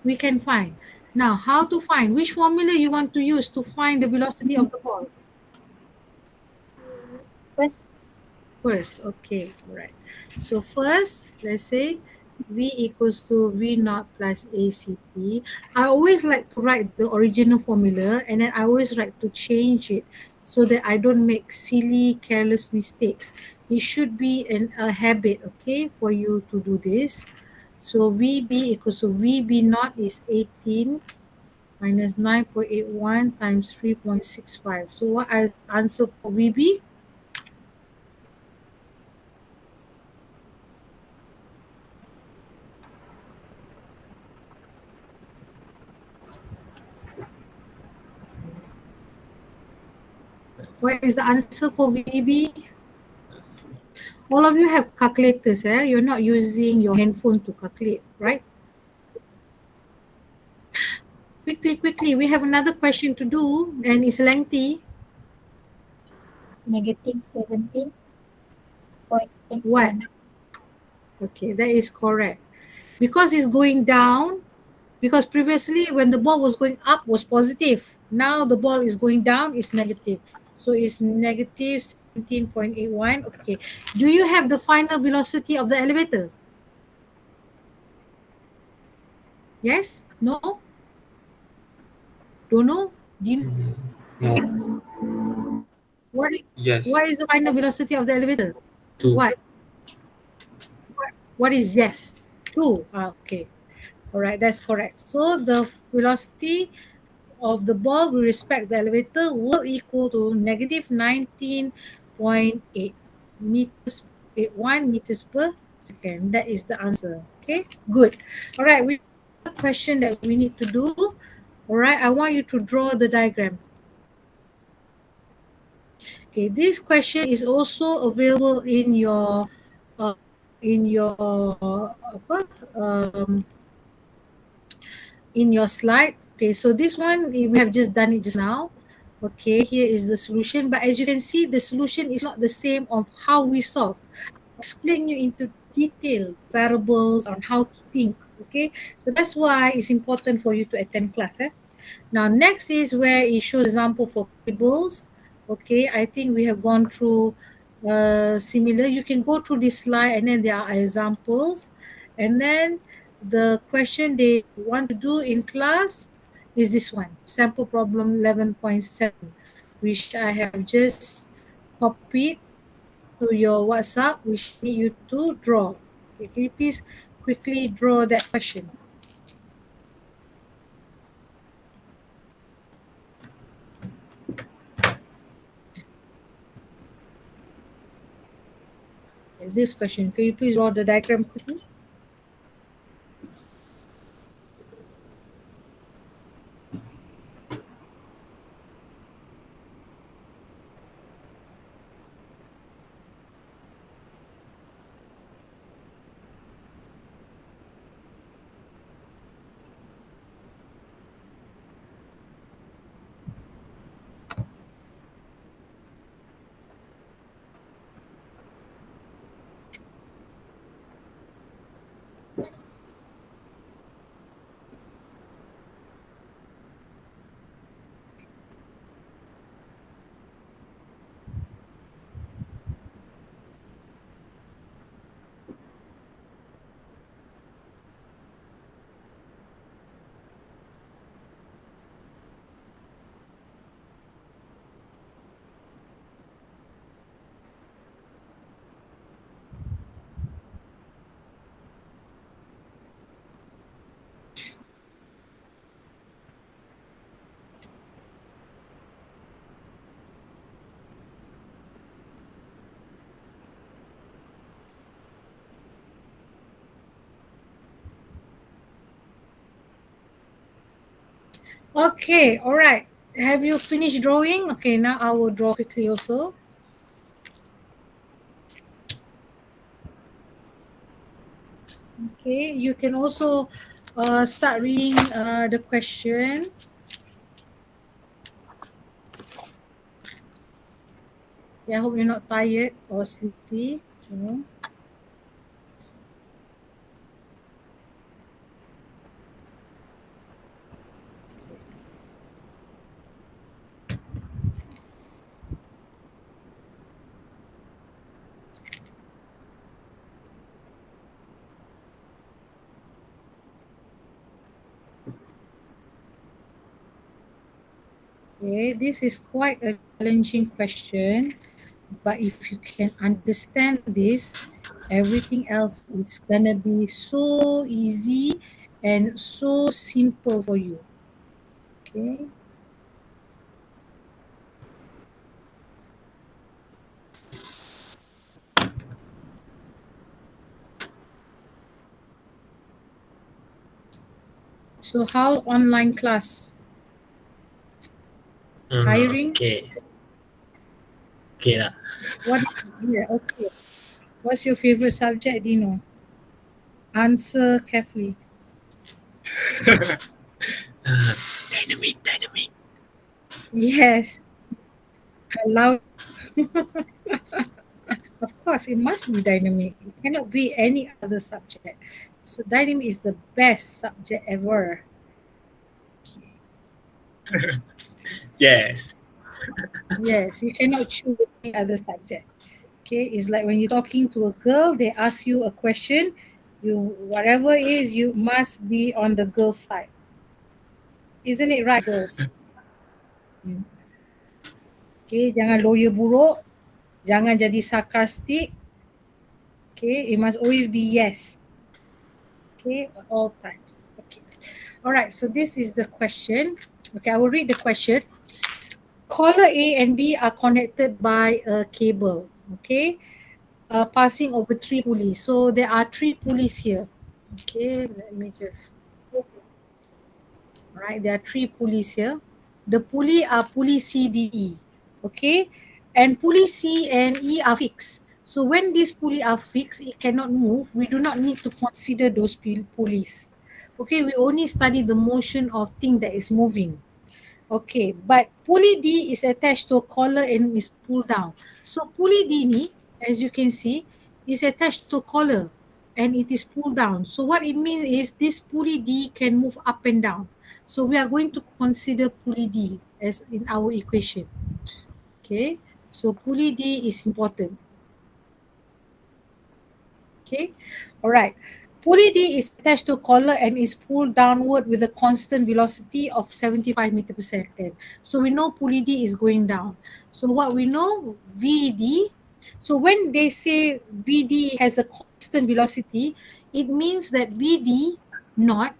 We can find. Now, how to find? Which formula you want to use to find the velocity of the ball? First, First, okay, all right. So first, let's say V equals to V naught plus ACT. I always like to write the original formula and then I always like to change it so that I don't make silly, careless mistakes. It should be a habit, okay, for you to do this. So VB equals to VB naught is 18 minus 9.81 times 3.65. So what is the answer for VB? What is the answer for VB? All of you have calculators, eh? You're not using your handphone to calculate, right? Quickly, quickly. We have another question to do and it's lengthy. negative 17.81. What? Okay, that is correct. Because it's going down, because previously when the ball was going up was positive. Now the ball is going down is negative. So it's negative 17.81. Okay. Do you have the final velocity of the elevator? Yes? No? Don't know? Do you No. What is, Yes. what is the final velocity of the elevator? 2. What? What is yes? 2. Okay. All right, that's correct. So the velocity of the ball with respect to the elevator will equal to negative 19.8 meters, 1 meters per second. That is the answer. Okay, good. All right, we have a question that we need to do. All right, I want you to draw the diagram. Okay, this question is also available in your apa, in your slide. Okay, so this one we have just done it just now. Okay, here is the solution, but as you can see, the solution is not the same of how we solve. Explain you into detail variables on how to think. Okay, so that's why it's important for you to attend class. Now, next is where it shows example for cables. Okay, I think we have gone through similar. You can go through this slide and then there are examples. And then the question they want to do in class is this one, sample problem 11.7, which I have just copied to your WhatsApp, which I need you to draw. Okay, can you please quickly draw that question? This question, can you please draw the diagram quickly? Okay, all right. Have you finished drawing? Okay, now I will draw quickly also. Okay, you can also start reading the question. Yeah, I hope you're not tired or sleepy. Okay. Okay, this is quite a challenging question, but if you can understand this, everything else is gonna be so easy and so simple for you. Okay, so how online class? Tiring? Okay. Okay lah. What? Yeah, okay. What's your favorite subject, Dino? Answer carefully. Dynamic. Yes, allow. Of course, it must be dynamic. It cannot be any other subject. So dynamic is the best subject ever. Okay. Yes. Yes, you cannot choose any other subject. Okay, it's like when you're talking to a girl, they ask you a question, you whatever it is, you must be on the girl's side. Isn't it right, girls? Hmm. Okay, jangan lawyer buruk, jangan jadi sarcastic. Okay, it must always be yes. Okay, at all times. Okay. All right, so this is the question. Okay, I will read the question. Collar A and B are connected by a cable. Okay, passing over three pulleys. So there are three pulleys here. Okay, let me just. Right, there are three pulleys here. The pulley are pulley C, D, E. Okay, and pulley C and E are fixed. So when these pulley are fixed, it cannot move. We do not need to consider those pulleys. Okay, we only study the motion of thing that is moving. Okay, but pulley D is attached to a collar and is pulled down. So pulley D ni, as you can see, is attached to a collar and it is pulled down. So what it means is this pulley D can move up and down. So we are going to consider pulley D as in our equation. Okay, so pulley D is important. Okay, all right. Pulley D is attached to a collar and is pulled downward with a constant velocity of 75 meter per second. So we know pulley D is going down. So what we know, VD. So when they say VD has a constant velocity, it means that VD naught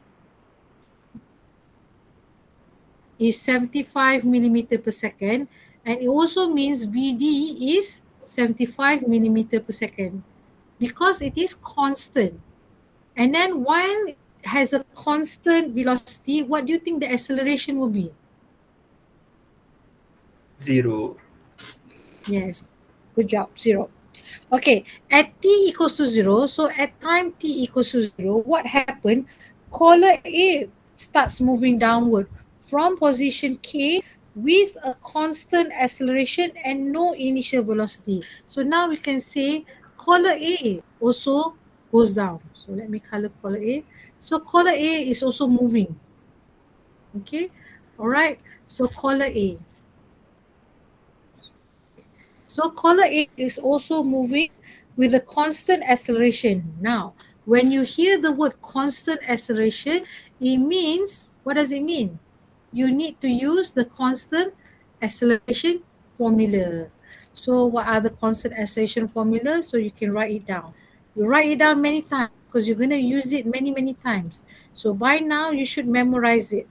is 75 millimeter per second, and it also means VD is 75 millimeter per second because it is constant. And then while it has a constant velocity, what do you think the acceleration will be? 0. Yes, good job, 0. Okay, at t equals to 0, so at time t equals to 0, what happened? Collar A starts moving downward from position K with a constant acceleration and no initial velocity. So now we can say collar A also goes down. So let me color collar A. So collar A is also moving. Okay, all right. So collar A. So collar A is also moving with a constant acceleration. Now, when you hear the word constant acceleration, it means, what does it mean? You need to use the constant acceleration formula. So what are the constant acceleration formulas? So you can write it down. You write it down many times because you're going to use it many times. So by now you should memorize it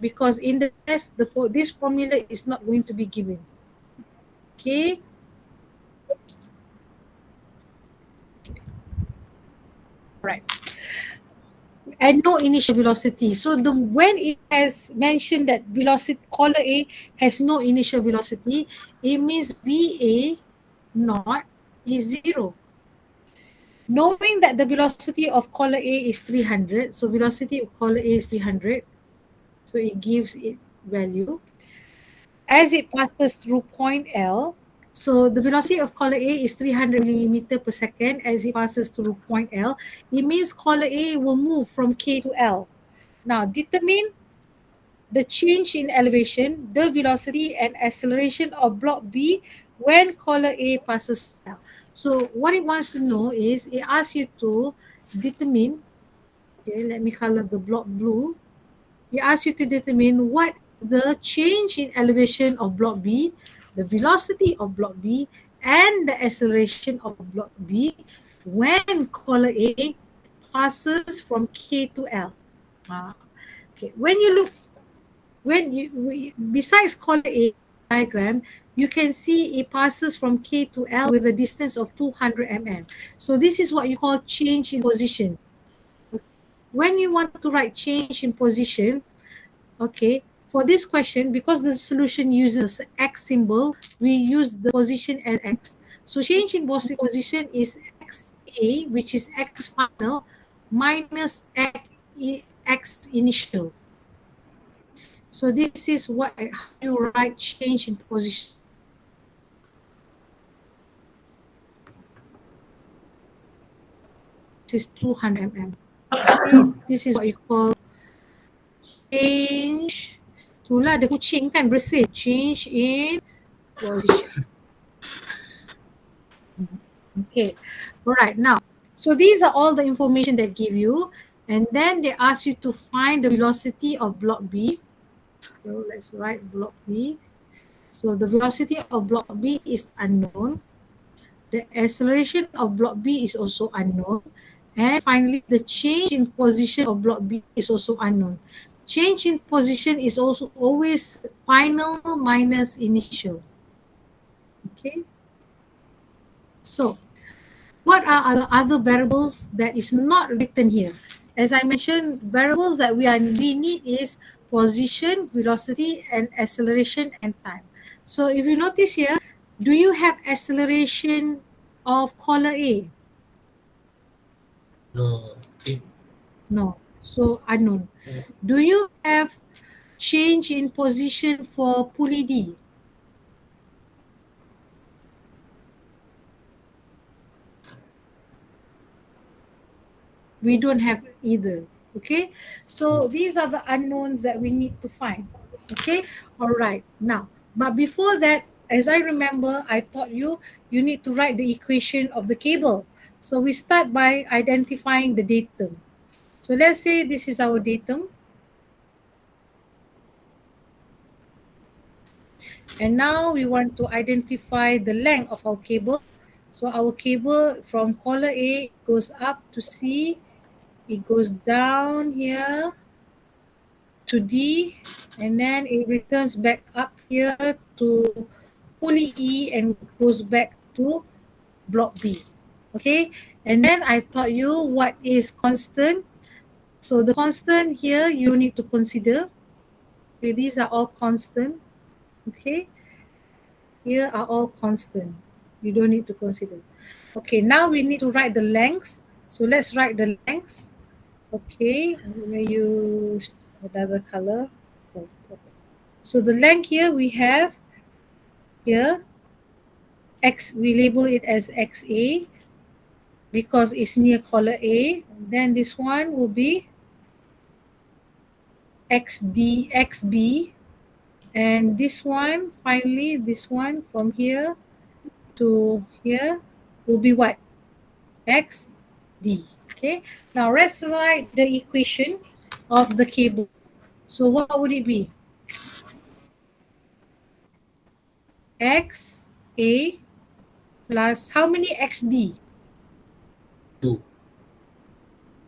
because in the test, this formula is not going to be given. Okay. Right. and no initial velocity. So the when it has mentioned that velocity collar A has no initial velocity, it means VA naught is 0. Knowing that the velocity of collar A is 300, so velocity of collar A is 300, so it gives it value. As it passes through point L, so the velocity of collar A is 300 millimeter per second as it passes through point L. It means collar A will move from K to L. Now determine the change in elevation, the velocity and acceleration of block B when collar A passes through L. So what it wants to know is it asks you to determine, okay, let me color the block blue. It asks you to determine what is the change in elevation of block B, the velocity of block B, and the acceleration of block B when collar A passes from K to L. Ah, okay. When you look, besides collar A diagram, you can see it passes from K to L with a distance of 200 mm. So this is what you call change in position. When you want to write change in position, okay, for this question, because the solution uses X symbol, we use the position as X. So change in position is XA, which is X final, minus X initial. So this is how you write change in position. This is 200 mm. Okay, this is what you call change. Itulah ada kucing kan bersin. Change in position. Okay, all right. Now, so these are all the information they give you, and then they ask you to find the velocity of block B. So let's write block B. So the velocity of block B is unknown. The acceleration of block B is also unknown. And finally, the change in position of block B is also unknown. Change in position is also always final minus initial. Okay. So what are the other variables that is not written here? As I mentioned, variables that we need is position, velocity, and acceleration and time. So if you notice here, do you have acceleration of collar A? No. No. So unknown. Do you have change in position for pulley D? We don't have either. Okay, so these are the unknowns that we need to find. Okay, all right. Now, but before that, as I remember, I taught you need to write the equation of the cable. So we start by identifying the datum. So let's say this is our datum, and now we want to identify the length of our cable. So our cable from collar A goes up to C, it goes down here to D, and then it returns back up here to pulley E and goes back to block B. Okay, and then I taught you what is constant. So the constant here you need to consider. Okay, these are all constant. Okay, here are all constant. You don't need to consider. Okay, now we need to write the lengths. So let's write the lengths. Okay, I'm going to use another color. So the length here we have here X, we label it as XA because it's near collar A. Then this one will be XD, XB, and this one, finally, this one from here to here will be what? XD. Okay, now let's write the equation of the cable. So what would it be? XA plus how many XD? 2.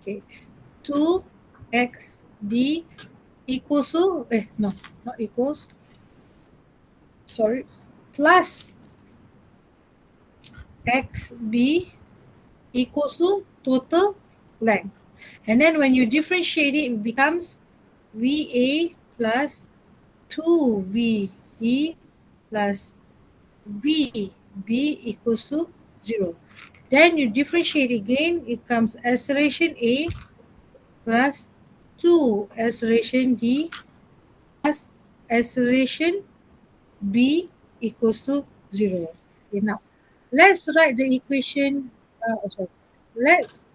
Okay, 2XD equals to, no, not equals, sorry, plus XB equals to total length. And then when you differentiate it, it becomes VA plus 2VE plus VB equals to 0. Then you differentiate again, it comes acceleration A plus 2 acceleration D plus acceleration B equals to 0. Okay, now let's write the equation. Sorry. Let's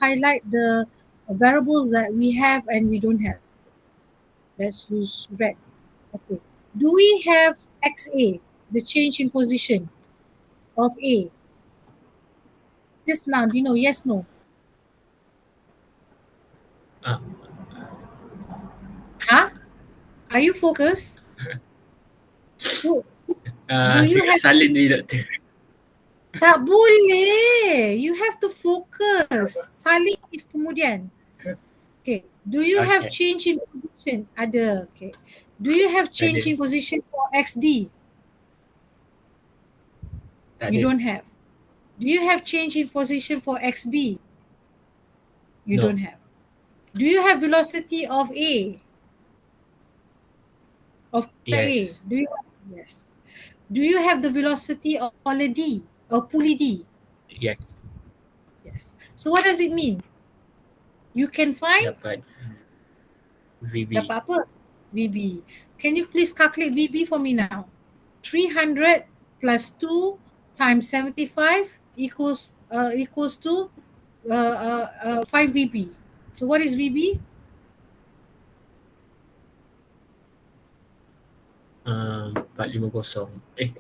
highlight the variables that we have and we don't have. Let's use red. Okay. Do we have XA, the change in position of A? Just now, do you know? Yes, no. Ah, Huh? Are you focused? Who? Do you cakap have? salin ni doktor. Tak boleh. You have to focus. Saling is kemudian. Okay. Do you have Okay. change in position? Ada. Okay. Do you have change Ada. in position for XD? Tak You ada. don't have. Do you have change in position for XB? You No. don't have. Do you have velocity of A? Of collar A? Yes. Do you have? Yes. Do you have the velocity of collar D or pulley D? Yes. Yes. So what does it mean? You can find Dapat VB. dapat apa? VB. Can you please calculate VB for me now? 300 plus 2 times 75 equals to 5 VB. So what is VB? 450.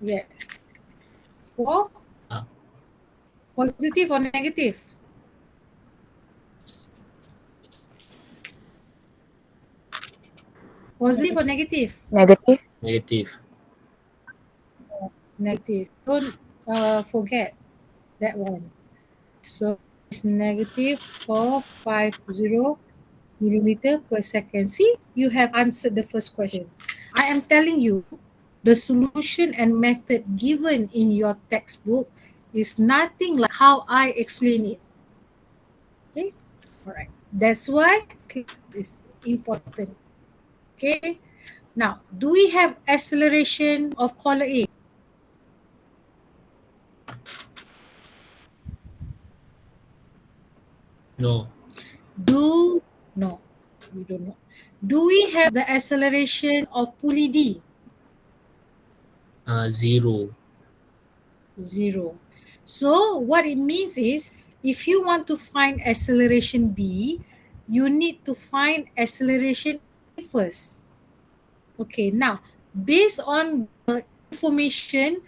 Yes. For Ah. positive or negative? Positive or negative? Negative. Negative. Negative. Don't forget that one. So it's negative 450 millimeter per second. See, you have answered the first question. I am telling you the solution and method given in your textbook is nothing like how I explain it. Okay, all right. That's why class is important. Okay, now do we have acceleration of collar A? No. Do no, we don't know. Do we have the acceleration of pulley D? 0. 0. So what it means is if you want to find acceleration B, you need to find acceleration A first. Okay, now based on the information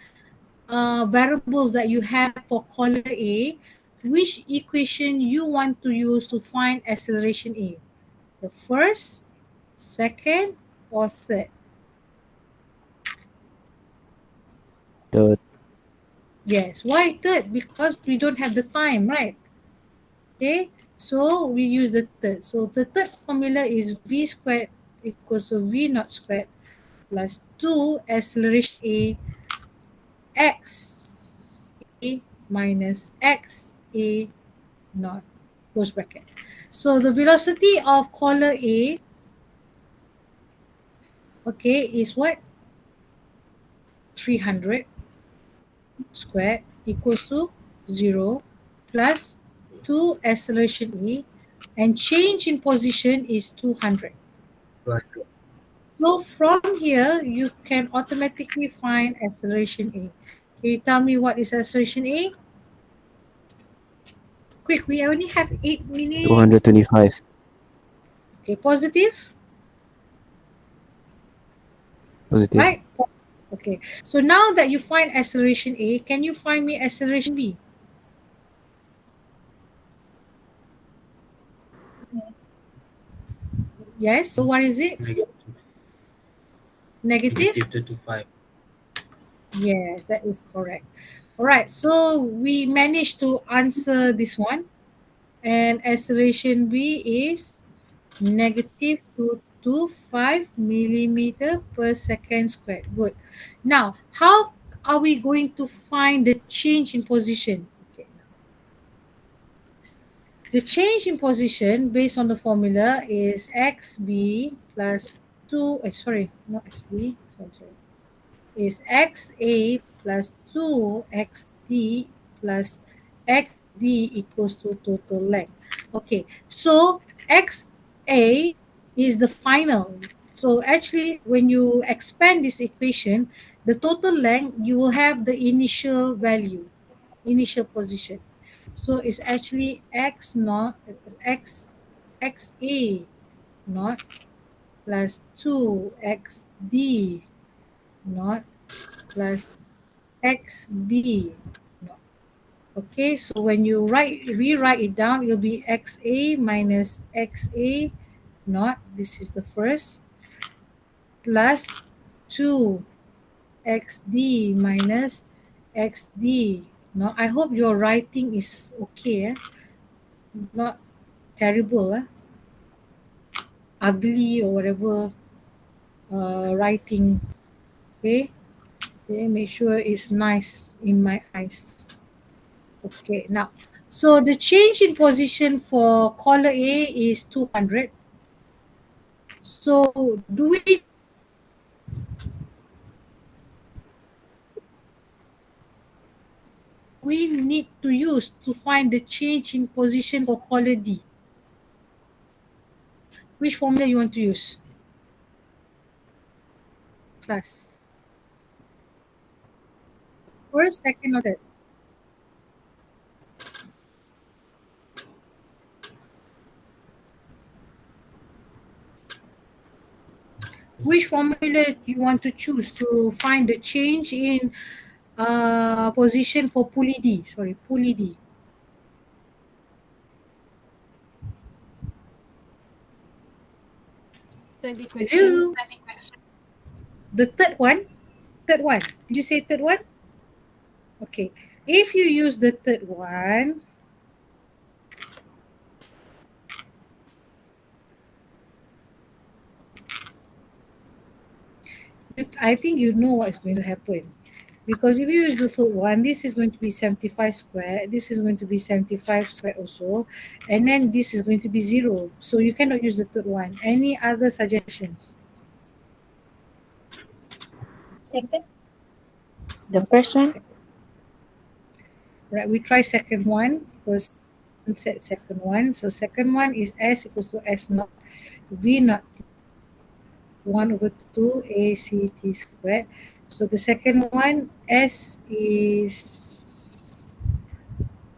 variables that you have for collar A, which equation you want to use to find acceleration A? The first, second, or third? Third. Yes. Why third? Because we don't have the time, right? Okay. So we use the third. So the third formula is V squared equals to V naught squared plus 2 acceleration A x A minus x A naught close bracket. So the velocity of collar A, okay, is what? 300 squared equals to 0 plus 2 acceleration A and change in position is 200. Right. So from here, you can automatically find acceleration A. Can you tell me what is acceleration A? Quick, we only have 8 minutes. 225. Okay, positive, Positive. right? Okay, so now that you find acceleration A, can you find me acceleration B? Yes. Yes, so what is it? Negative. Negative? Negative 225. Yes, that is correct. All right, so we managed to answer this one. And acceleration B is negative 225 millimeter per second squared. Good. Now, how are we going to find the change in position? Okay. The change in position based on the formula is xb plus 2, sorry, not xb, sorry, is xa plus 2xd plus xb equals to total length. Okay, so xa is the final. So actually, when you expand this equation, the total length, you will have the initial value, initial position. So it's actually x naught, xa naught plus 2xd naught plus xb naught. Okay, so when you rewrite it down, it'll be xa minus xa naught, this is the first, plus 2xd minus xd. Now I hope your writing is okay, not terrible, ugly or whatever writing. Okay, okay, make sure it's nice in my eyes. Okay, now, so the change in position for collar A is 200. So do we need to use the third one? What do we need to use to find the change in position for collar D? Which formula you want to use? Class. First, second, or third? Which formula you want to choose to find the change in position for pulley D? Sorry, pulley D. Third equation. Hello? The third one? Third one. Did you say third one? Okay. If you use the third one, I think you know what is going to happen. Because if you use the third one, this is going to be 75 square, this is going to be 75 square also, and then this is going to be 0. So you cannot use the third one. Any other suggestions? Second. The first one. Right, we try second one because set second one. So second one is S equals to S naught V naught 1 over 2 ACT squared. So the second one, S is,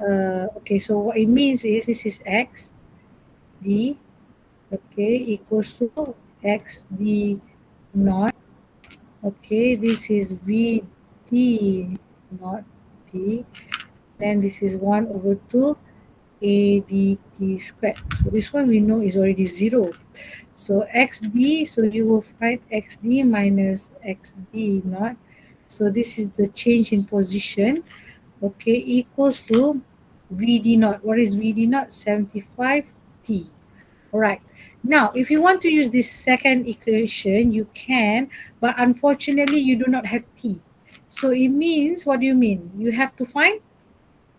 okay, so what it means is this is X D, okay, equals to X D naught, okay, this is V D naught D, then this is 1 over 2 ADT squared. So this one we know is already 0. So xd, so you will find xd minus xd naught. So this is the change in position, okay, equals to vd naught. What is vd naught? 75t. All right. Now, if you want to use this second equation, you can, but unfortunately, you do not have t. So it means, what do you mean? You have to find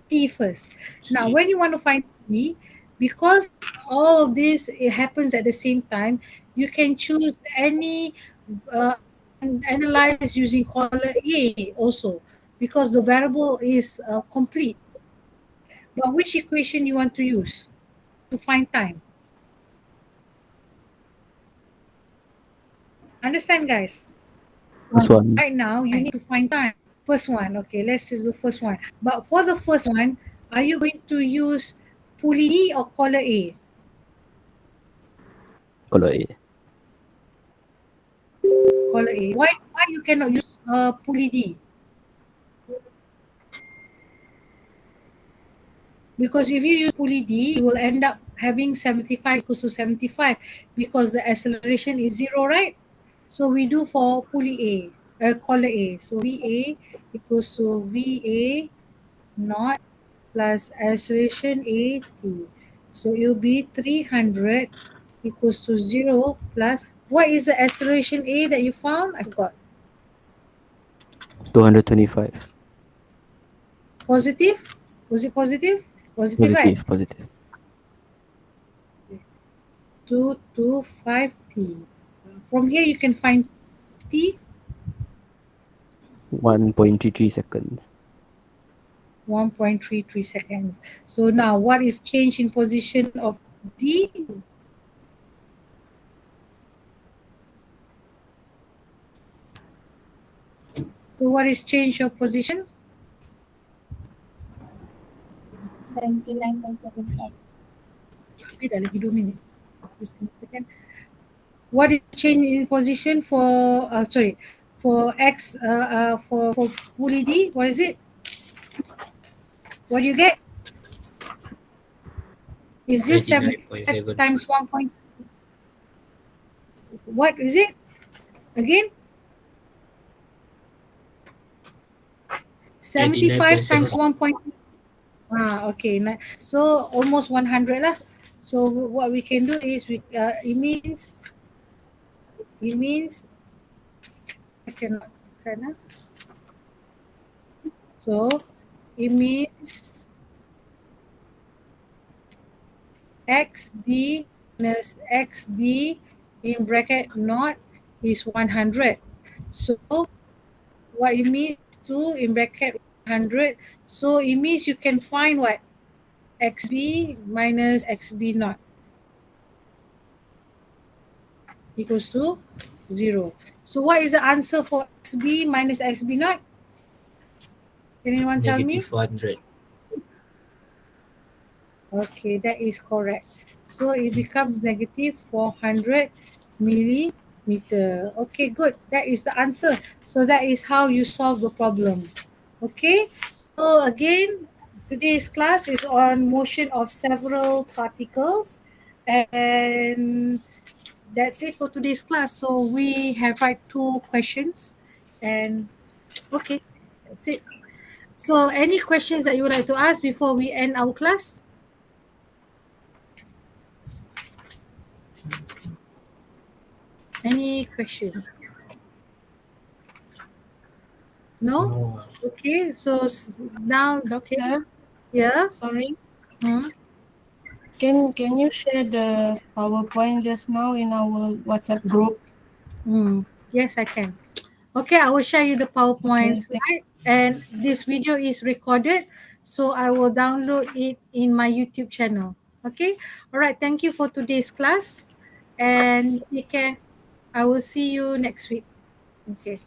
t first. Now, when you want to find t, because all of this it happens at the same time, you can choose any and analyze using color A also, because the variable is complete. But which equation you want to use to find time? Understand, guys? First one. Right now, you need to find time. First one, okay, let's do the first one. But for the first one, are you going to use pulley D or collar A? Color A. Collar A. Why you cannot use pulley D? Because if you use pulley D, you will end up having 75 equals to 75 because the acceleration is 0, right? So we do for pulley A, collar A. So VA equals to VA naught plus acceleration AT. So it will be 300 equals to 0 plus, what is the acceleration A that you found? I forgot. 225. Positive? Was it positive? Positive, right? Positive. Positive. 225t. From here, you can find t 1.33 seconds. 1.33 seconds. So now, what is change in position of d? So what is change of position? 99.75. Tapi dah lagi 2 minit. Just give me a second. What is change in position for sorry, for x for pulley D? What is it? What do you get? Is this 75 99.7. times 1 point? What is it? Again? 75 times 1 point. Okay. So almost 100 lah. So what we can do is it means I cannot tekan. So it means xd minus xd in bracket naught is 100. So what it means to in bracket 100. So it means you can find what? Xb minus xb naught equals to 0. So what is the answer for xb minus xb naught? Can anyone tell me? Negative 400. Okay, that is correct. So it becomes negative 400 millimeter. Okay, good. That is the answer. So that is how you solve the problem. Okay, so again, today's class is on motion of several particles, and that's it for today's class. So we have like 2 questions, and okay, that's it. So any questions that you would like to ask before we end our class? Any questions? No? No. Okay, so now, okay, Doctor, yeah. sorry. Hmm. Can you share the PowerPoint just now in our WhatsApp group? Yes, I can. Okay, I will share you the PowerPoint Okay, slide, and this video is recorded, so I will download it in my YouTube channel. Okay, all right. Thank you for today's class, and take care. I will see you next week. Okay.